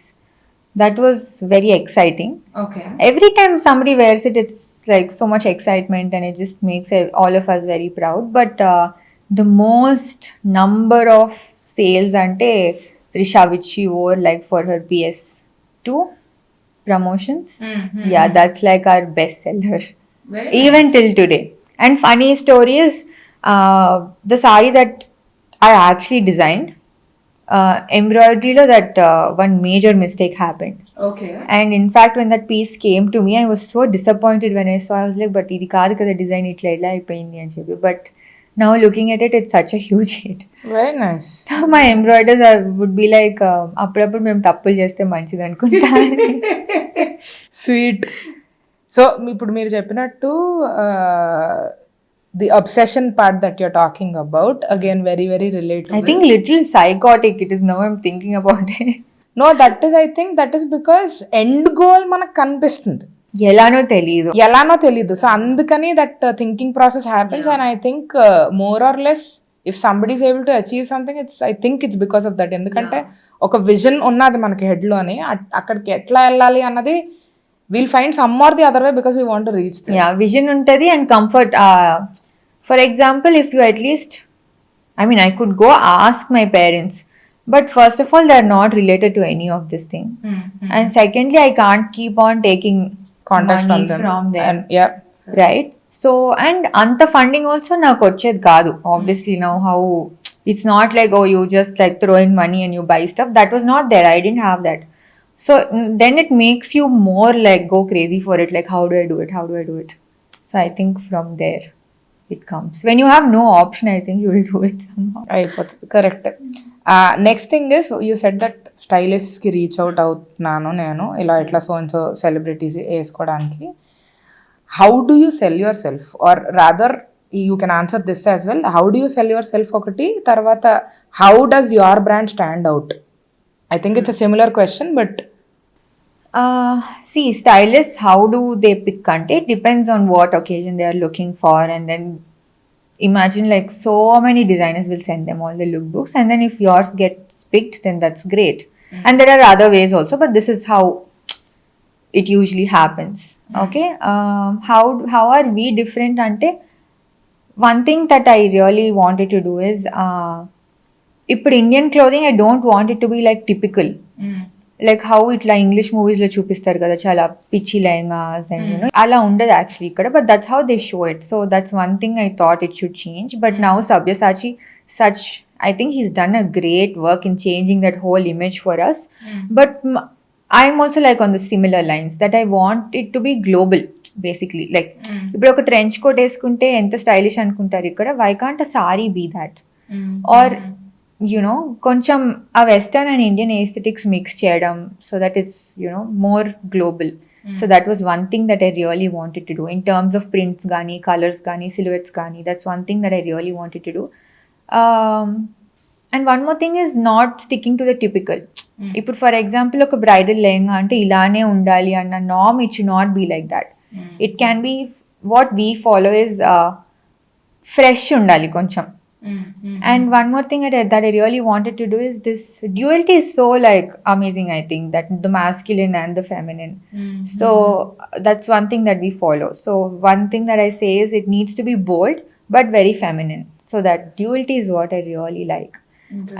That was very exciting. Okay. Every time somebody wears it, it's like so much excitement and it just makes all of us very proud. But the most number of sales ante Trisha, which she wore like for her PS2 promotions. Yeah, that's like our best seller. Even till today. And funny story is the sari that I actually designed, embroidery lo that one major mistake happened. Okay. And in fact when that piece came to me, I was so disappointed when I saw. I was like, but idi kaadu kada design itla ela ayipindi ani cheppi. But now looking at it, it's such a huge hit. Very nice. So my embroiders would be like, అప్పుడప్పుడు మేము తప్పులు చేస్తే మంచిది అనుకుంటా. Sweet. So ఇప్పుడు మీరు చెప్పినట్టు the obsession part that you're talking about, again very very relatable. I think little psychotic it is now I'm thinking about it. No, that is, I think that is because end goal మనకు కనిపిస్తుంది, ఎలానో తెలీదు. So అందుకని that thinking process happens. And I think more or less if somebody is able to achieve something, I think it's because of that. ఎందుకంటే ఒక vision ఉన్నది మనకి హెడ్లోని, అక్కడికి ఎట్లా వెళ్ళాలి అన్నది will find some or the other way because we want to reach. Vision ఉంటుంది and comfort. For example, if you at least, I mean, I could go ask my parents, but first of all, they're not related to any of this thing. And secondly, I can't keep on taking contact from them. And, yeah. Right? So, and anta funding also నాకు వచ్చేది కాదు. Obviously, now how, it's not like, oh, you just like throw in money and you buy stuff. That was not there. I didn't have that. So, then it makes you more like go crazy for it. Like, how do I do it? So, I think from there it comes. When you have no option, I think you will do it somehow. Correct. Next thing is, you said that stylists ki reach out అవుతున్నాను నేను ఇలా ఇట్లా so and so celebrities వేసుకోవడానికి. How do you sell yourself? Or rather, you can answer this as well. How do you sell yourself ఒకటి, తర్వాత how does your brand stand out? I think it's a similar question, but See, stylists, how do they pick content? It depends on what occasion they are looking for, and then imagine like so many designers will send them all the lookbooks, and then if yours gets picked, then that's great. And there are other ways also, but this is how it usually happens. Okay. How are we different ante, one thing that I really wanted to do is ఇప్పుడు Indian clothing I don't want it to be like typical, like how ఇట్లా English movies లో చూపిస్తారు కదా చాలా పిచ్చి lehengas and you know అలా ఉండదు actually ఇక్కడ, but that's how they show it. So that's one thing I thought it should change. But now Sabyasachi such, I think he's done a great work in changing that whole image for us. But I'm also like on the similar lines that I want it to be global basically. Like ఇప్పుడు ఒక trench coat వేసుకుంటే ఎంత stylish అనుకుంటారు ఇక్కడ, why can't a sari be that? Or you know కొంచెం ఆ western and Indian aesthetics mix చేయడం so that it's you know more global. So that was one thing that I really wanted to do in terms of prints కానీ colours కానీ silhouettes కానీ. That's one thing that I really wanted to do. And one more thing is not sticking to the typical. ఇప్పుడు for example ఒక bridal lehenga అంటే ఇలానే ఉండాలి అన్న norm it should not be like that. It can be what we follow is fresh ఉండాలి కొంచెం. And one more thing that I really wanted to do is this duality is so like amazing, I think, that the masculine and the feminine. So that's one thing that we follow. So one thing that I say is it needs to be bold but very feminine. So that duality is what I really like.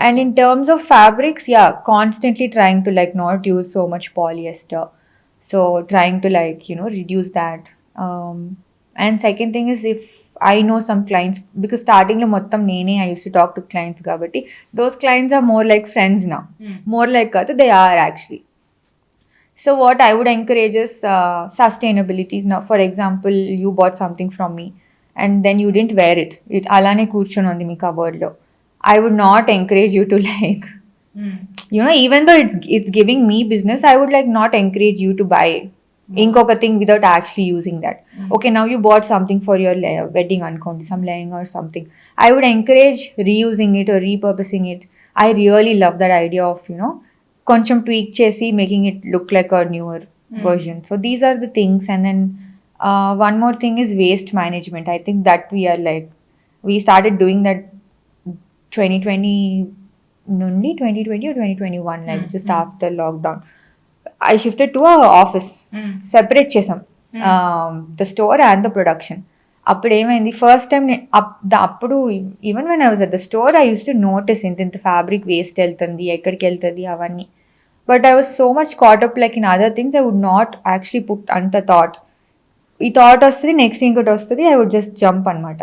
And in terms of fabrics, yeah, constantly trying to like not use so much polyester. So trying to like, you know, reduce that. And second thing is if I know some clients, because starting lo mottam nene I used to talk to clients kabatti those clients are more like friends now. More like they are actually. So what I would encourage is sustainability. Now for example, you bought something from me and then you didn't wear it, it alane కూర్చొని ఉంది మీ cupboard లో, I would not encourage you to like you know, even though it's giving me business, I would like not encourage you to buy ఇంకొక thing without actually using that. Okay, now you bought something for your wedding అనుకోండి, some lehenga or something, I would encourage reusing it or repurposing it. I really love that idea of, you know, కొంచెం tweak చేసి making it look like a newer version. So these are the things. And then one more thing is waste management. I think that we are like, we started doing that 2020 నుండి 2020 or 2021, like just after lockdown. I shifted to a office. Separate chesam the store and the production. అప్పుడు ఏమైంది, first time అప్పుడు even when I was at the store I use to notice ఇంత fabric waste వెళ్తుంది, ఎక్కడికి వెళ్తుంది అవన్నీ. But I was so much caught up like in other things, I would not actually put అంత thought. ఈ thought వస్తుంది, next ఇంకోటి వస్తుంది, ఐ వుడ్ జస్ట్ జంప్ అనమాట.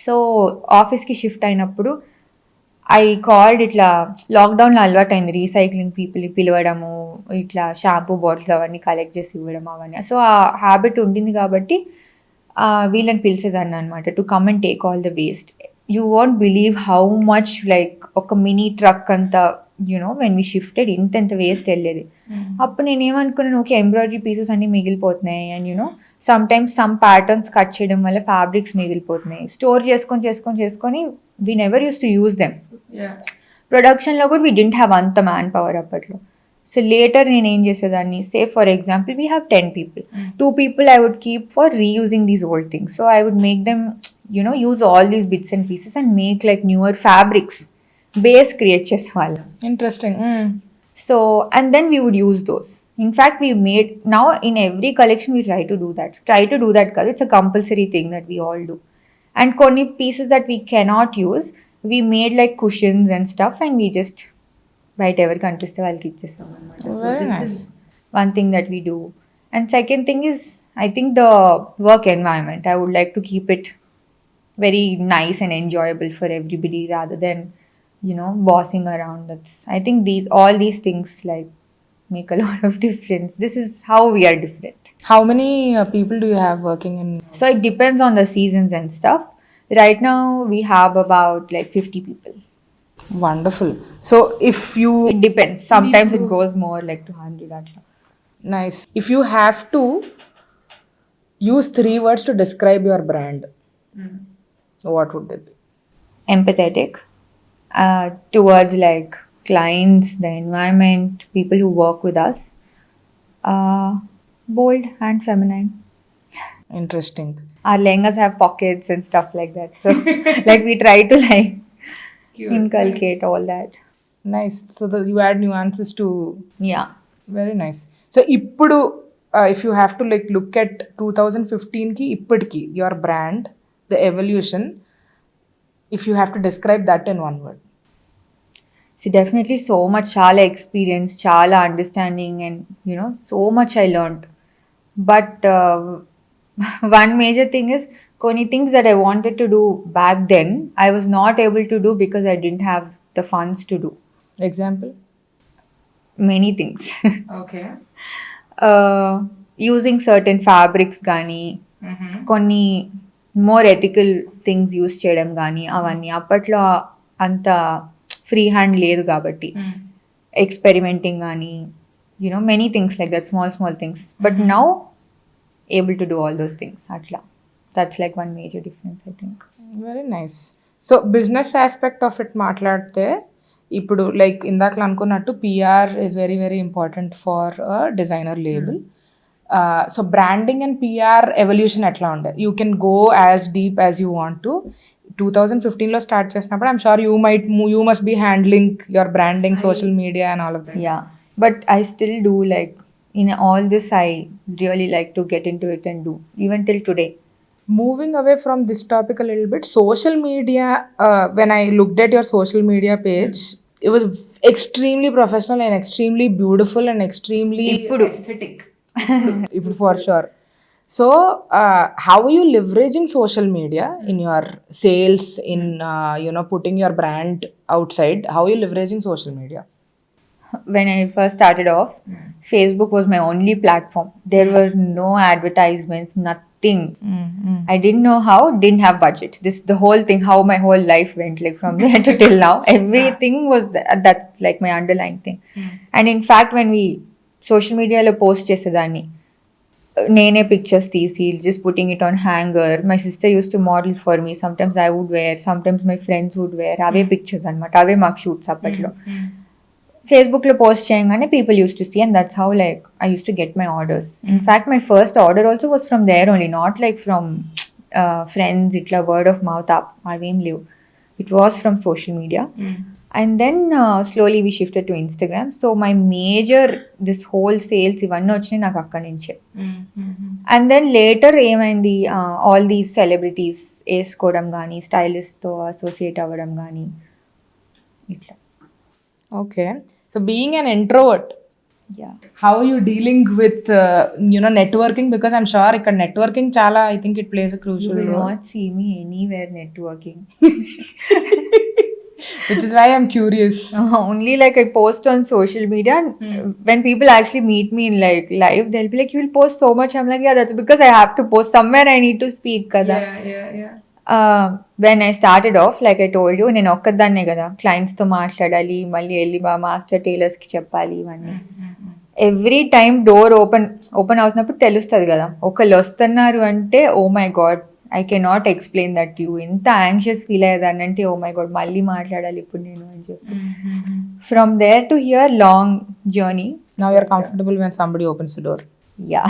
సో ఆఫీస్కి షిఫ్ట్ అయినప్పుడు ఐ కాల్డ్, ఇట్లా లాక్డౌన్లో అలవాటు అయింది రీసైక్లింగ్ పీపుల్ని పిలవడము, ఇట్లా షాంపూ బాటిల్స్ అవన్నీ కలెక్ట్ చేసి ఇవ్వడం అవన్నీ. సో ఆ హ్యాబిట్ ఉండింది కాబట్టి వీళ్ళని పిలిచేదాన్ని అనమాట to come and take all the waste. You won't believe how much like ఒక మినీ ట్రక్ అంతా, యునో వెన్ వీ షిఫ్టెడ్ ఇంత వేస్ట్ వెళ్ళేది. అప్పుడు నేను ఏమనుకున్నాను, ఓకే ఎంబ్రాయిడరీ పీసెస్ అన్నీ మిగిలిపోతున్నాయి and you know sometimes some patterns cut చేయడం వల్ల ఫ్యాబ్రిక్స్ మిగిలిపోతున్నాయి. స్టోర్ చేసుకొని we never use to use them. ప్రొడక్షన్లో కూడా వీ డింట్ హ్యావ్ అంత మ్యాన్ పవర్ అప్పట్లో. సో లేటర్ నేను ఏం చేసేదాన్ని, say for example we have 10 people, 2 people I would keep for reusing these old things. So I would make them, you know, use all these bits and pieces and make like newer fabrics, base create చేసేవాళ్ళం. Interesting. So and then we would use those. In fact, we made, now in every collection we try to do that because it's a compulsory thing that we all do. And కొన్ని pieces that we cannot use, we made like cushions and stuff and we just బయట ఎవరికి అనిపిస్తే వాళ్ళకి ఇచ్చేస్తాం అనమాట. So this is one thing that we do. And second thing is I think the work environment. I would like to keep it very nice and enjoyable for everybody rather than, you know, bossing around. That's, I think all these things like make a lot of difference. This is how we are different. How many people do you have working in? So it depends on the seasons and stuff. Right now we have about like 50 people. Wonderful. So if you, it depends, sometimes it goes more like 200 atla. Nice. If you have to use 3 words to describe your brand, what would they be? Empathetic, towards like clients, the environment, people who work with us, Bold and feminine. Interesting. Our lehengas have pockets and stuff like that. So like we try to like inculcate all that. Nice. So you add nuances to. Yeah. Very nice. So ఇప్పుడు if you have to like look at 2015 కి ఇప్పటికి your brand, the evolution, if you have to describe that in one word. See, definitely so much chala experience, chala understanding, and so much I learned. But one major thing is koni things that I wanted to do back then I was not able to do because I didn't have the funds to do. Example? Many things. Okay. Using certain fabrics కానీ కొన్ని more ethical things use చేయడం కానీ అవన్నీ అప్పట్లో అంత free hand లేదు కాబట్టి experimenting కానీ many things like that small things but now able to do all those things అట్లా that's like one major difference I think. Very nice. So business aspect of it మాట్లాడితే ఇప్పుడు లైక్ ఇందాకలా అనుకున్నట్టు PR is very very important for designer label. So branding and PR evolution ఎట్లా ఉండే? You can go as deep as you want to. 2015లో start చేసినప్పుడు I'm sure you must be handling your branding, social media and all of that. Yeah, but I still do like in all this I really like to get in to it and do even till today. Moving away from this topic a little bit, social media, when I looked at your social media page, it was extremely professional and extremely beautiful and extremely aesthetic. For sure. So, how are you leveraging social media in your sales, in putting your brand outside? How are you leveraging social media? When I first started off, Facebook was my only platform. There were no advertisements, nothing. I didn't know how, didn't have budget. This the whole thing, how my whole life went, like from there to till now. Everything was that's like my underlying thing. And in fact, when we social media lo post chesedani, nene pictures తీసి just putting it on hanger. My sister used to model for me. Sometimes I would wear, sometimes my friends would wear. అవే pictures అన్నమాట, అవే మాకు shoots అప్పట్లో. ఫేస్బుక్లో post చేయగానే people used to see and that's how like I use to get my orders. In fact my first order also was from there only, not like from friends ఇట్లా word of mouth అవేం లేవు. It was from social media and then slowly we shifted to Instagram. So my major this whole sales ఇవన్నీ వచ్చినాయి నాకు అక్కడి నుంచే. And then later ఏమైంది, all these celebrities వేసుకోవడం కానీ, స్టైలిస్ట్తో అసోసియేట్ అవ్వడం కానీ ఇట్లా. Okay. So being an introvert, yeah, how are you dealing with networking? Because I'm sure ikkada networking chala, I think it plays a crucial role. You will not see me anywhere networking. Which is why I'm curious. Only like I post on social media and when people actually meet me in like live, they'll be like, you will post so much. I'm like, yeah, that's because I have to post somewhere, I need to speak kada. Yeah. When I started off, like I told you, నేను ఒక్కదాన్నే కదా క్లయింట్స్తో మాట్లాడాలి, మళ్ళీ వెళ్ళి master టైలర్స్కి చెప్పాలి ఇవన్నీ. Every time door open అవుతున్నప్పుడు తెలుస్తుంది కదా ఒకళ్ళు వస్తున్నారు అంటే, oh my god I cannot explain that you. ఎంత యాంగ్షియస్ ఫీల్ అయ్యేదాన్ని అంటే, ఓ మై గాడ్ మళ్ళీ మాట్లాడాలి ఇప్పుడు నేను అని చెప్పి. From there to here long journey. Now you're comfortable when somebody opens the door. Yeah.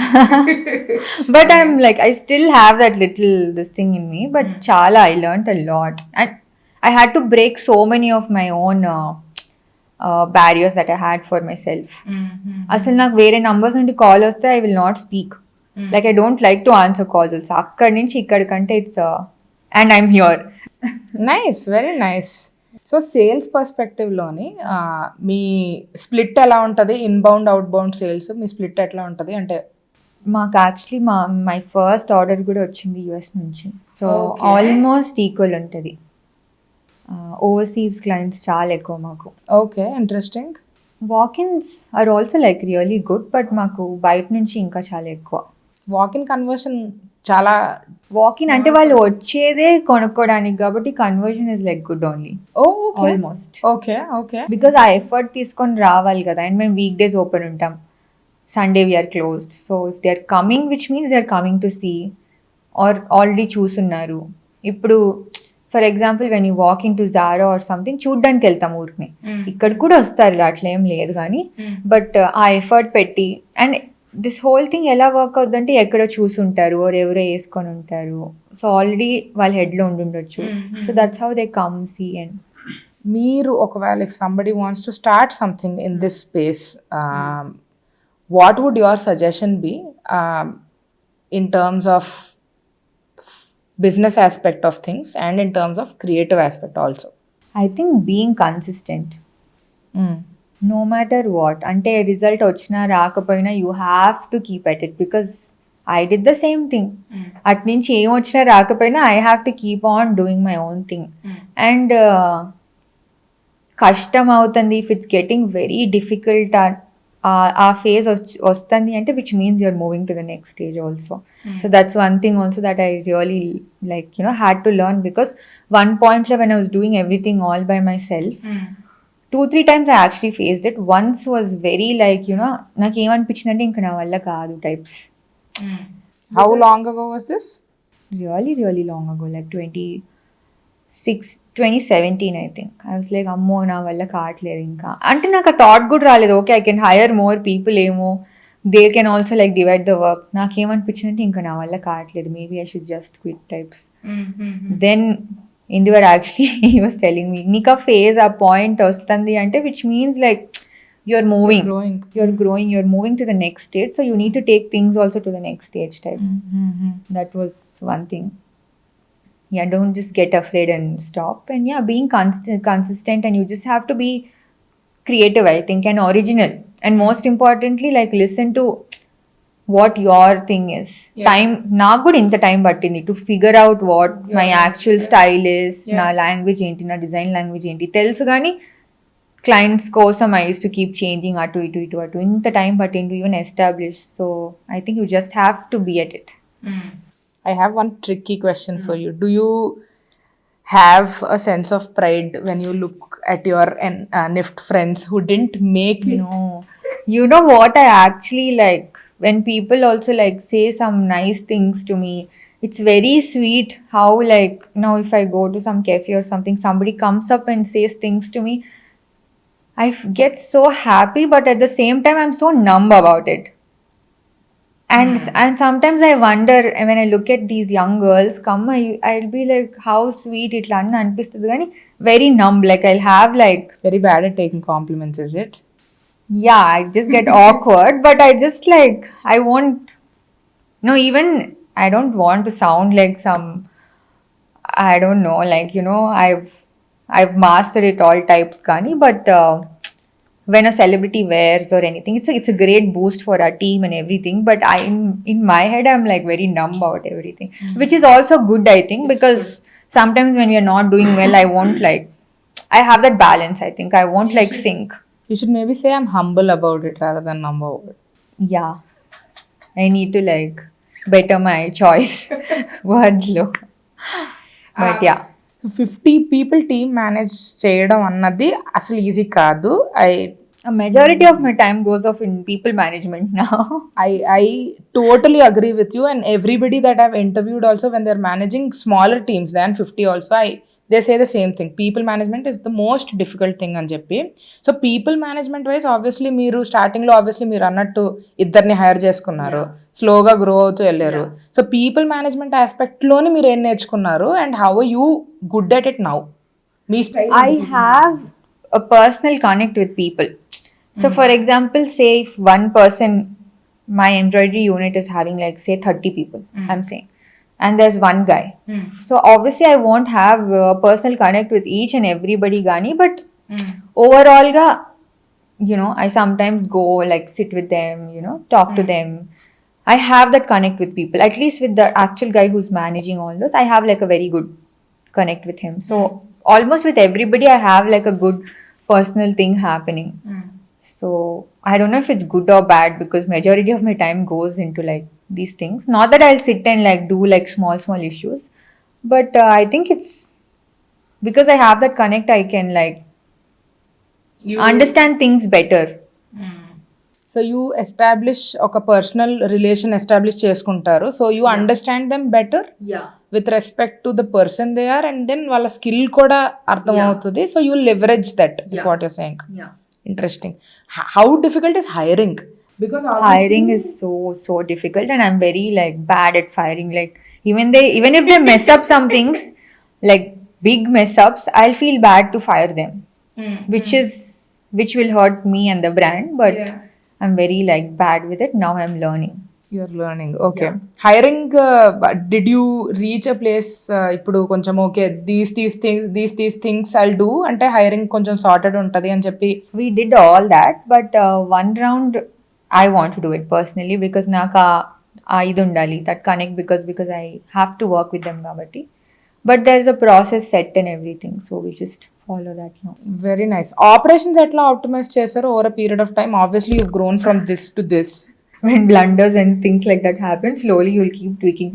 But I'm like, I still have that little this thing in me, but chala I learned a lot and I had to break so many of my own barriers that I had for myself. Asal నాకు వేరే numbers నుండి call వస్తే I will not speak. Like I don't like to answer calls also. అక్కడి నుంచి ఇక్కడికంటే it's and I'm here. Nice, very nice. So sales పర్స్పెక్టివ్లోని మీ split ఎలా ఉంటుంది? ఇన్బౌండ్ అవుట్బౌండ్ సేల్స్ మీ స్ప్లిట్ ఎట్లా ఉంటుంది? అంటే మాకు యాక్చువల్లీ మై ఫస్ట్ ఆర్డర్ కూడా వచ్చింది యుఎస్ నుంచి. సో ఆల్మోస్ట్ ఈక్వల్ ఉంటుంది. ఓవర్సీస్ క్లయింట్స్ చాలా ఎక్కువ మాకు. Okay, interesting. Walk-ins are also like really good, but మాకు బయట నుంచి ఇంకా చాలా ఎక్కువ. వాకిన్ కన్వర్షన్ చాలా. వాకిన్ అంటే వాళ్ళు వచ్చేదే కొనుక్కోవడానికి కాబట్టి conversion is like good only. Almost. Okay. Because ఆ ఎఫర్ట్ తీసుకొని రావాలి కదా. అండ్ మేము వీక్ డేస్ ఓపెన్ ఉంటాం, Sunday we are closed. So if they are coming which means they are coming to see or already చూసున్నారు. ఇప్పుడు for example when you walk in to Zara or something చూడ్డానికి వెళ్తాం ఊరికి, ఇక్కడ కూడా వస్తారు అట్లా ఏం లేదు కానీ, బట్ ఆ ఎఫర్ట్ పెట్టి అండ్ దిస్ హోల్ థింగ్ ఎలా వర్క్ అవుతుందంటే ఎక్కడో చూసుంటారు or ఎవరో వేసుకొని ఉంటారు. సో ఆల్రెడీ వాళ్ళ హెడ్లో ఉండుండొచ్చు. So that's how they come see and మీరు ఒకవేళ if somebody wants to start something in this space, what would your suggestion be in terms of business aspect of things and in terms of creative aspect also? I think being consistent. No matter what. అంటే result వచ్చినా రాకపోయినా you have to keep at it because I did the same thing. అటు నుంచి ఏం వచ్చినా రాకపోయినా I have to keep on doing my own thing. And కష్టం అవుతుంది if it's getting very difficult ఆ ఫేజ్ వస్తుంది అంటే which means you're moving to the next stage also. So that's one thing also that I really like had to learn because one పాయింట్లో when I was doing everything all by my self 2-3 times I actually faced it. Once was very like, నాకు ఏమనిపించిందంటే ఇంకా నా వల్ల కాదు types. How long ago was this? Really long ago, like 2017 I think. I was like, అమ్మో నా వల్ల కావట్లేదు ఇంకా. అంటే నాకు ఆ థాట్ కూడా రాలేదు, okay I can hire more people ఏమో, they can also like divide the work. నాకేమనిపించిందంటే ఇంకా నా వల్ల కావట్లేదు, maybe I should just quit types. దెన్ Indivar actually he was telling me nika phase a point ostandi ante which means like you're moving, you're growing, you're moving to the next stage, so you need to take things also to the next stage type. That was one thing. Yeah, don't just get afraid and stop, and yeah, being consistent, and you just have to be creative I think and original, and most importantly like listen to what your thing is. Time నాకు కూడా ఇంత time పట్టింది to figure out what my actual style is, నా language ఏంటి, నా design language ఏంటి తెలుసు, కానీ క్లయింట్స్ కోసం I use to keep changing అటు ఇంత టైం పట్టింది even establish. So I think you just have to be at it. I have one tricky question for you. Do you have a sense of pride when you look at your NIFT friends who didn't make it? No. You know what I actually like? When people also like say some nice things to me, it's very sweet how like now if I go to some cafe or something, somebody comes up and says things to me, I get so happy, but at the same time I'm so numb about it. And sometimes I wonder when I look at these young girls come, I'll be like how sweet itla anpistadu gani very numb, like I'll have like Very bad at taking compliments, is it? Yeah, I just get awkward, but I just like, I won't, no, even I don't want to sound like some, I don't know, like, I've mastered it all types, kani, but when a celebrity wears or anything, it's a great boost for our team and everything, but in my head, I'm like very numb about everything, which is also good, I think, because sometimes when we are not doing well, I won't like, I have that balance, I think, I won't like sink. You should maybe say I'm humble about it rather than numb about it. Yeah, I need to like better my choice words lo, but yeah. So 50 people team manage చేయడం అన్నది అసలు easy కాదు. A majority of my time goes off in people management now. I totally agree with you, and everybody that I've interviewed also when they're managing smaller teams than 50 also, they say the same thing. People management is the most difficult thing అని చెప్పి. So people management wise obviously మీరు స్టార్టింగ్లో obviously మీరు అన్నట్టు ఇద్దరిని hire చేసుకున్నారు, స్లోగా grow అవుతూ వెళ్ళారు. సో పీపుల్ మేనేజ్మెంట్ ఆస్పెక్ట్లోని మీరు ఏం నేర్చుకున్నారు and how are you good at it now? మీ style. I have a personal connect with people. So for example, say if one person, my embroidery unit is having like say 30 people, I'm saying, and there's one guy. So obviously I won't have a personal connect with each and everybody gani, but overall ga, I sometimes go like sit with them, talk to them. I have that connect with people, at least with the actual guy who's managing all this. I have like a very good connect with him. So almost with everybody I have like a good personal thing happening. So I don't know if it's good or bad, because majority of my time goes into like these things. Not that I'll sit and like do like small issues, but I think it's because I have that connect, I can like understand things better. So you establish ఒక personal relation establish చేసుకుంటారు. So you understand them better with respect to the person they are, and then వాళ్ళ skill కూడా అర్థమవుతుంది. So you leverage that is what you're saying. Interesting. How difficult is hiring? Because Hiring is so difficult, and I'm very like bad at firing. Like even if they mess up some things, like big mess ups, I'll feel bad to fire them, which will hurt me and the brand. But Yeah. I'm very like bad with it. Now I'm learning. you're learning. Okay. Hiring, did you reach a place ఇప్పుడు కొంచెం okay these things I'll do అంటే hiring కొంచెం sorted ఉంటది అని చెప్పి We did all that, but one round I want to do it personally because నాకు ఇది ఉండాలి, that connect, because I have to work with them కాబట్టి. But there's a process set and everything, so we just follow that now. Very nice. Operations ఎట్లా optimise చేశారు over a period of time? Obviously you grown from this to this. When blunders and things like that happen, slowly you'll keep tweaking.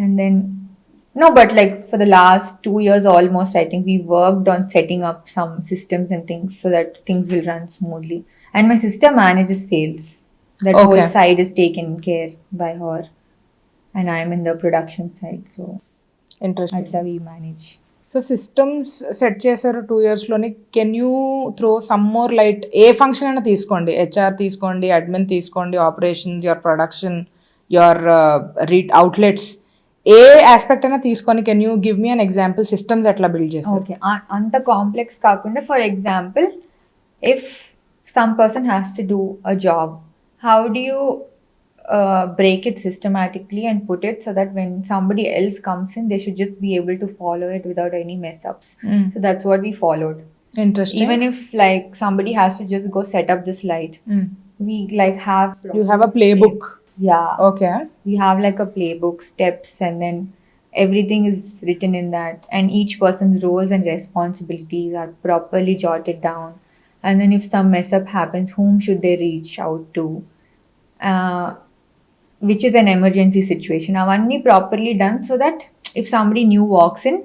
And then, no, but like for the last 2 years almost, I think we worked on setting up some systems and things so that things will run smoothly. And my sister manages sales. That Okay. whole side is taken care by her. And I'm in the production side, so interesting. atla we manage. So systems set చేశారు 2 yearsలోని. Can you throw some more light? ఏ function అయినా తీసుకోండి, HR తీసుకోండి, admin తీసుకోండి, operations, your production, your outlets, ఏ aspect అయినా తీసుకొని can you give me an example systems ఎట్లా బిల్డ్ చేస్తారు? Okay, anta complex kaakunda, for example, if some person has to do a job, how do you break it systematically and put it so that when somebody else comes in, they should just be able to follow it without any mess ups. So that's what we followed. Interesting. Even if like somebody has to just go set up the slide, we like have you have a play book. yeah, okay. we have like a playbook, steps, and then everything is written in that, and each person's roles and responsibilities are properly jotted down. And then if some mess up happens, whom should they reach out to, which is an emergency situation, avanni properly done so that if somebody new walks in,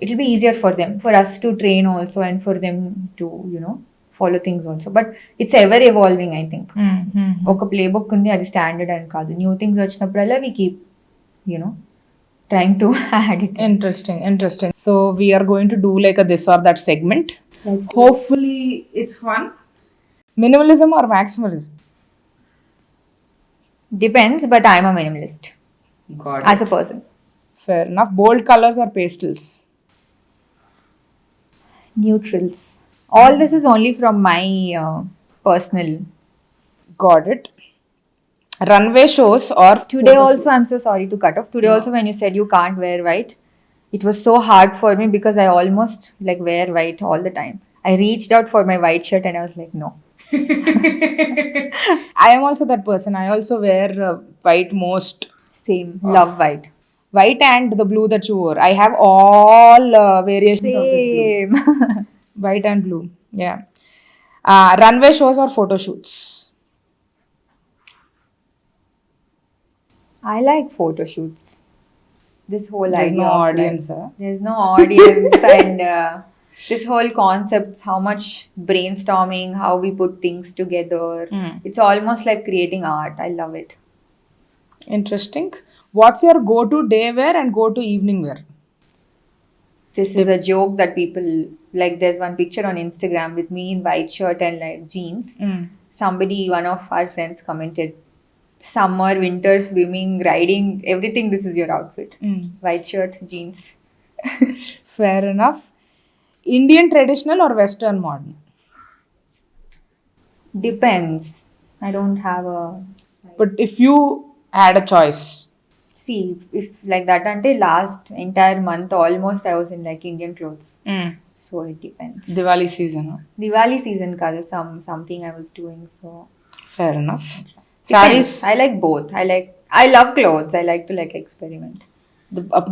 it will be easier for them, for us to train also, and for them to follow things also. But it's ever evolving, I think. ఒక playbook ఉంది, అది standard అని కాదు. New things వచ్చినప్పుడల్లా we keep trying to add it. Interesting. So we are going to do like a this or that segment. Let's do Hopefully it's fun. Minimalism or maximalism? Depends, but I'm a minimalist Got as a person. Fair enough. Bold colors or pastels? Neutrals. All this is only from my personal. Got it. Runway shows or Today also, I'm so sorry to cut off. Today also, when you said you can't wear white, it was so hard for me because I almost like wear white all the time. I reached out for my white shirt and I was like, no. I am also that person. I also wear white most. Same. Love white. White and the blue that you wore. I have all variations of this blue. Same. White and blue. Yeah. Runway shows or photo shoots? I like photo shoots. This whole There's idea no of audience, like, huh? there's no audience and this whole concept, how much brainstorming, how we put things together. It's almost like creating art. I love it. Interesting. What's your go-to day wear and go-to evening wear? This is a joke that people like. There's one picture on Instagram with me in white shirt and like jeans. Somebody, one of our friends, commented, summer, winter, swimming, riding, everything, this is your outfit. White shirt, jeans. Fair enough. Indian traditional or Western modern? Depends. I don't have a. But if you had a choice. See, if like that until last entire month almost I was in like Indian clothes. So it depends. Diwali season. Huh? Diwali season kada something I was doing, so Fair enough. depends. Saris. I like both. I love clothes. I like to like experiment.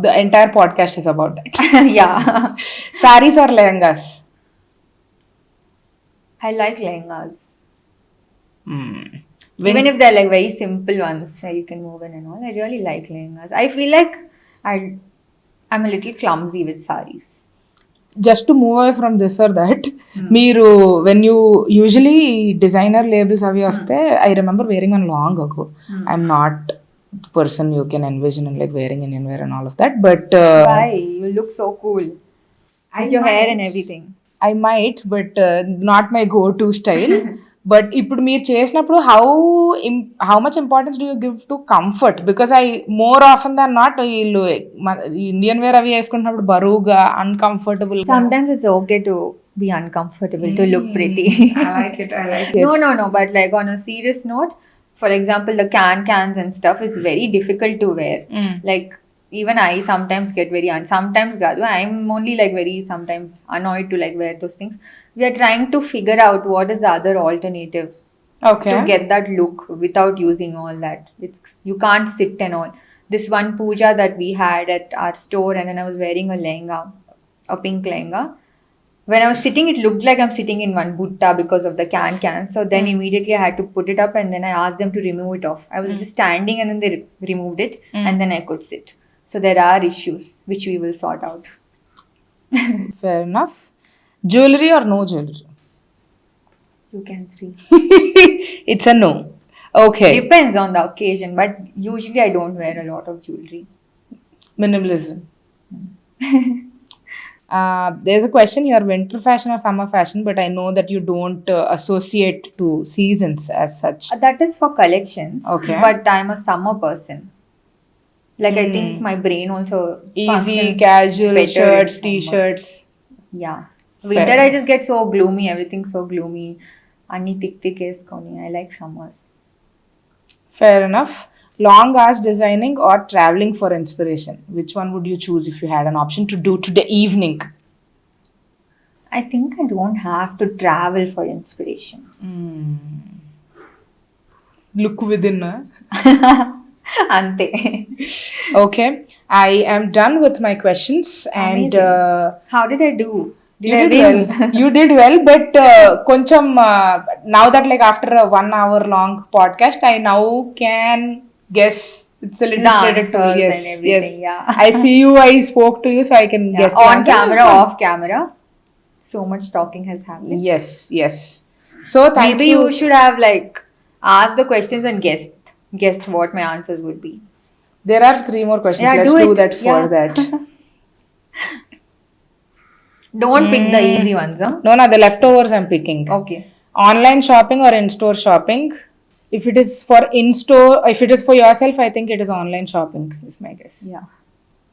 The entire podcast is about that. Yeah. Saris or lehengas? I like lehengas. When- Even if they're like very simple ones where you can move in and all, I really like lehengas. I feel like I'm a little clumsy with saris. Just to move away from this or that, మీరు when you usually designer labels అవి వస్తే I remember wearing one long ago. I'm not the person you can envision and like wearing Indian wear and all of that, but Why? You look so cool. With your hair and everything. I might, but not my go-to style. But ఇప్పుడు మీరు చేసినప్పుడు how much importance do you give to comfort? Because I more often than not వీళ్ళు Indian wear అవి వేసుకుంటున్నప్పుడు బరువుగా uncomfortable. Sometimes it's okay to be uncomfortable, to look pretty. I like it. No, but like on a serious note, for example, the cans and stuff, it's very difficult to wear. Like even I sometimes get sometimes gadu, I'm only like very sometimes annoyed to like wear those things. We are trying to figure out what is the other alternative Okay. to get that look without using all that. You can't sit and all. This one puja that we had at our store, and then I was wearing a lehenga, a pink lehenga. When I was sitting, it looked like I'm sitting in one butta because of the can. So then immediately I had to put it up, and then I asked them to remove it off. I was just standing, and then they removed it, and then I could sit. So there are issues which we will sort out. Fair enough. Jewelry or no jewelry? You can see. It's a no. Okay. Depends on the occasion, but usually I don't wear a lot of jewelry. Minimalism. There's a question here, winter fashion or summer fashion, but I know that you don't associate to seasons as such. That is for collections. Okay. But I'm a summer person. Like I think my brain also Easy, functions casual better in shirts, summer. t-shirts. Yeah. Winter I just get so gloomy, everything's so gloomy. Anni thick eskoni. I like summers. Fair enough. Long hours designing or traveling for inspiration? Which one would you choose if you had an option to do today evening? I think I don't have to travel for inspiration. Look within. Ante. Okay. I am done with my questions. And How did I do? you did well. You did well, but koncham now that like after a 1 hour long podcast, I now can guess. It's a little The credit to me. answers Yes, and everything, yes. yeah. I see you. I spoke to you, so I can guess. the On answer. camera, off camera. So much talking has happened. Yes. So thank Maybe you should have like asked the questions and guessed what my answers would be. There are 3 more questions. Yeah, Let's do do it. that for Yeah. that. Don't pick the easy ones, huh? No, the leftovers I'm picking. Okay. Online shopping or in-store shopping? If it is for in-store, if it is for yourself, I think it is online shopping, is my guess. Yeah.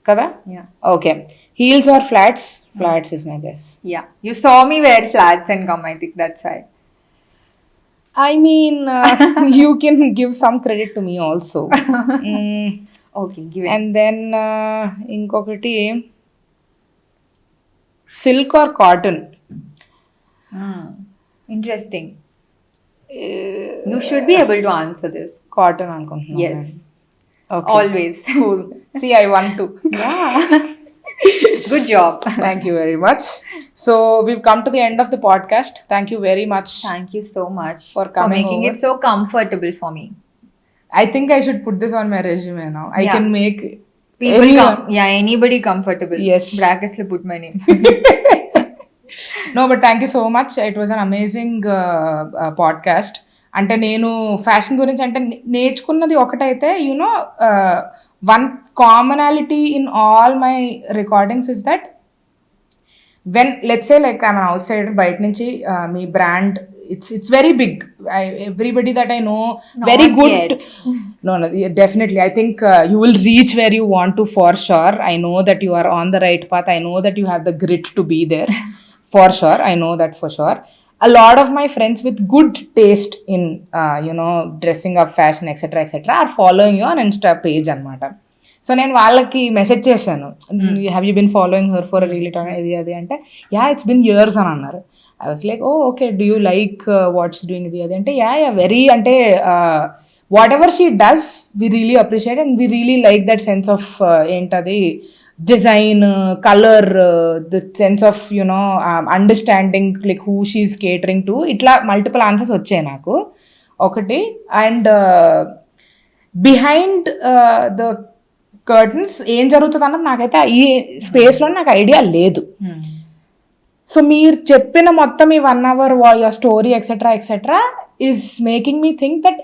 Kada? Yeah. Okay. Heels or flats? Flats is my guess. Yeah. You saw me wear flats and come, I think that's why. I mean, you can give some credit to me also. Okay, give it. And then, inkokati, silk or cotton? Interesting. You should be able to answer this. Cotton anukuntunna. Yes. Okay. Always. Cool. See, I won too. Yeah. Good job. Thank you very much. So we've come to the end of the podcast. Thank you very much. Thank you so much For coming making over. it so comfortable for me. I think I should put this on my resume now. I Yeah. can make People anyone- anybody comfortable. Yes. Brackets lo put my name. No, but thank you so much. It was an amazing podcast. అంటే నేను fashion గురించి అంటే నేర్చుకున్నది ఒకటైతే you know one commonality in all my recordings is that when let's say like I'm out cider బయట నుంచి మీ brand it's very big. Everybody that I know, very Not good. yet. No, definitely. I think you will reach where you want to for sure. I know that you are on the right path. I know that you have the grit to be there for sure. I know that for sure. A lot of my friends with good taste in, dressing up, fashion, etc., are following you on Insta page anamata. So నేను వాళ్ళకి message చేశాను, have you been following her for really time ఇది అది అంటే, yeah it's been years అని అన్నారు. I was like, oh okay, do you like what's doing ఇది అది అంటే, యా వెరీ, అంటే whatever she does we really appreciate and we really like that sense of ఏంటది design, colour, the sense of understanding like who she's catering to. ఇట్లా multiple answers వచ్చాయి నాకు ఒకటి. And behind the curtains ఏం జరుగుతుంది అన్నది నాకైతే ఈ స్పేస్లో నాకు ఐడియా లేదు. సో మీరు చెప్పిన మొత్తం ఈ 1 hour your story etc is making me think that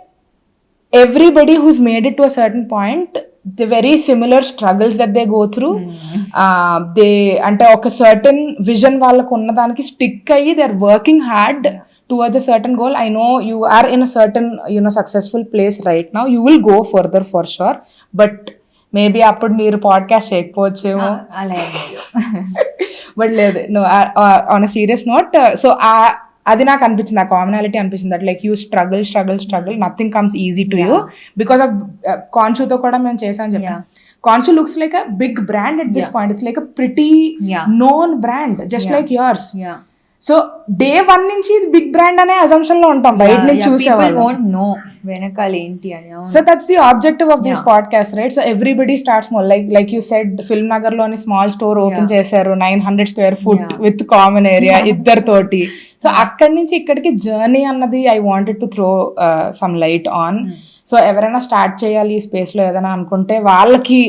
everybody who's made it to a certain point, the very similar struggles that they go through, they అంటే ఒక certain vision వాళ్ళకు ఉన్నదానికి స్టిక్ అయ్యి they are working hard to towards a certain goal, I know you are in a certain successful place right now, you will go further for sure, but maybe అప్పుడు మీరు podcast చేయకపోవచ్చేమో. అలా but లేదు, no, on a serious note, so అది నాకు అనిపించింది, ఆ commonality అనిపించింది, that like you struggle nothing comes easy to you. Because of కాన్షుతో కూడా మేము చేసామని చెప్పాం. Conchu looks like a big brand at this point. It's like a pretty known brand, just like yours. So day 1 నుంచి ఇది big brand అనే assumption లో ఉంటాం బయట నుంచి చూసేవాళ్ళు. వెనకాల ఏంటి అని. So that's the objective of this podcast, right? So everybody starts small, like you said, Film Nagar లోని స్మాల్ స్టోర్ ఓపెన్ చేశారు, 900 square feet with common area, ఇద్దరితోటి. సో అక్కడి నుంచి ఇక్కడికి జర్నీ అన్నది I wanted to throw some light on. So ఎవరైనా start చేయాలి ఈ స్పేస్ లో ఏదైనా అనుకుంటే వాళ్ళకి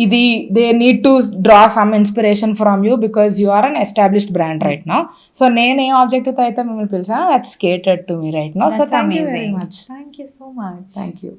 ఇది, they need to draw some inspiration from you, because you are an established brand right now. So నేను ఏ ఆబ్జెక్టివ్ తో అయితే మిమ్మల్ని పిలిచాను, that's catered to me right now. So thank you very much. Thank you so much. Thank you.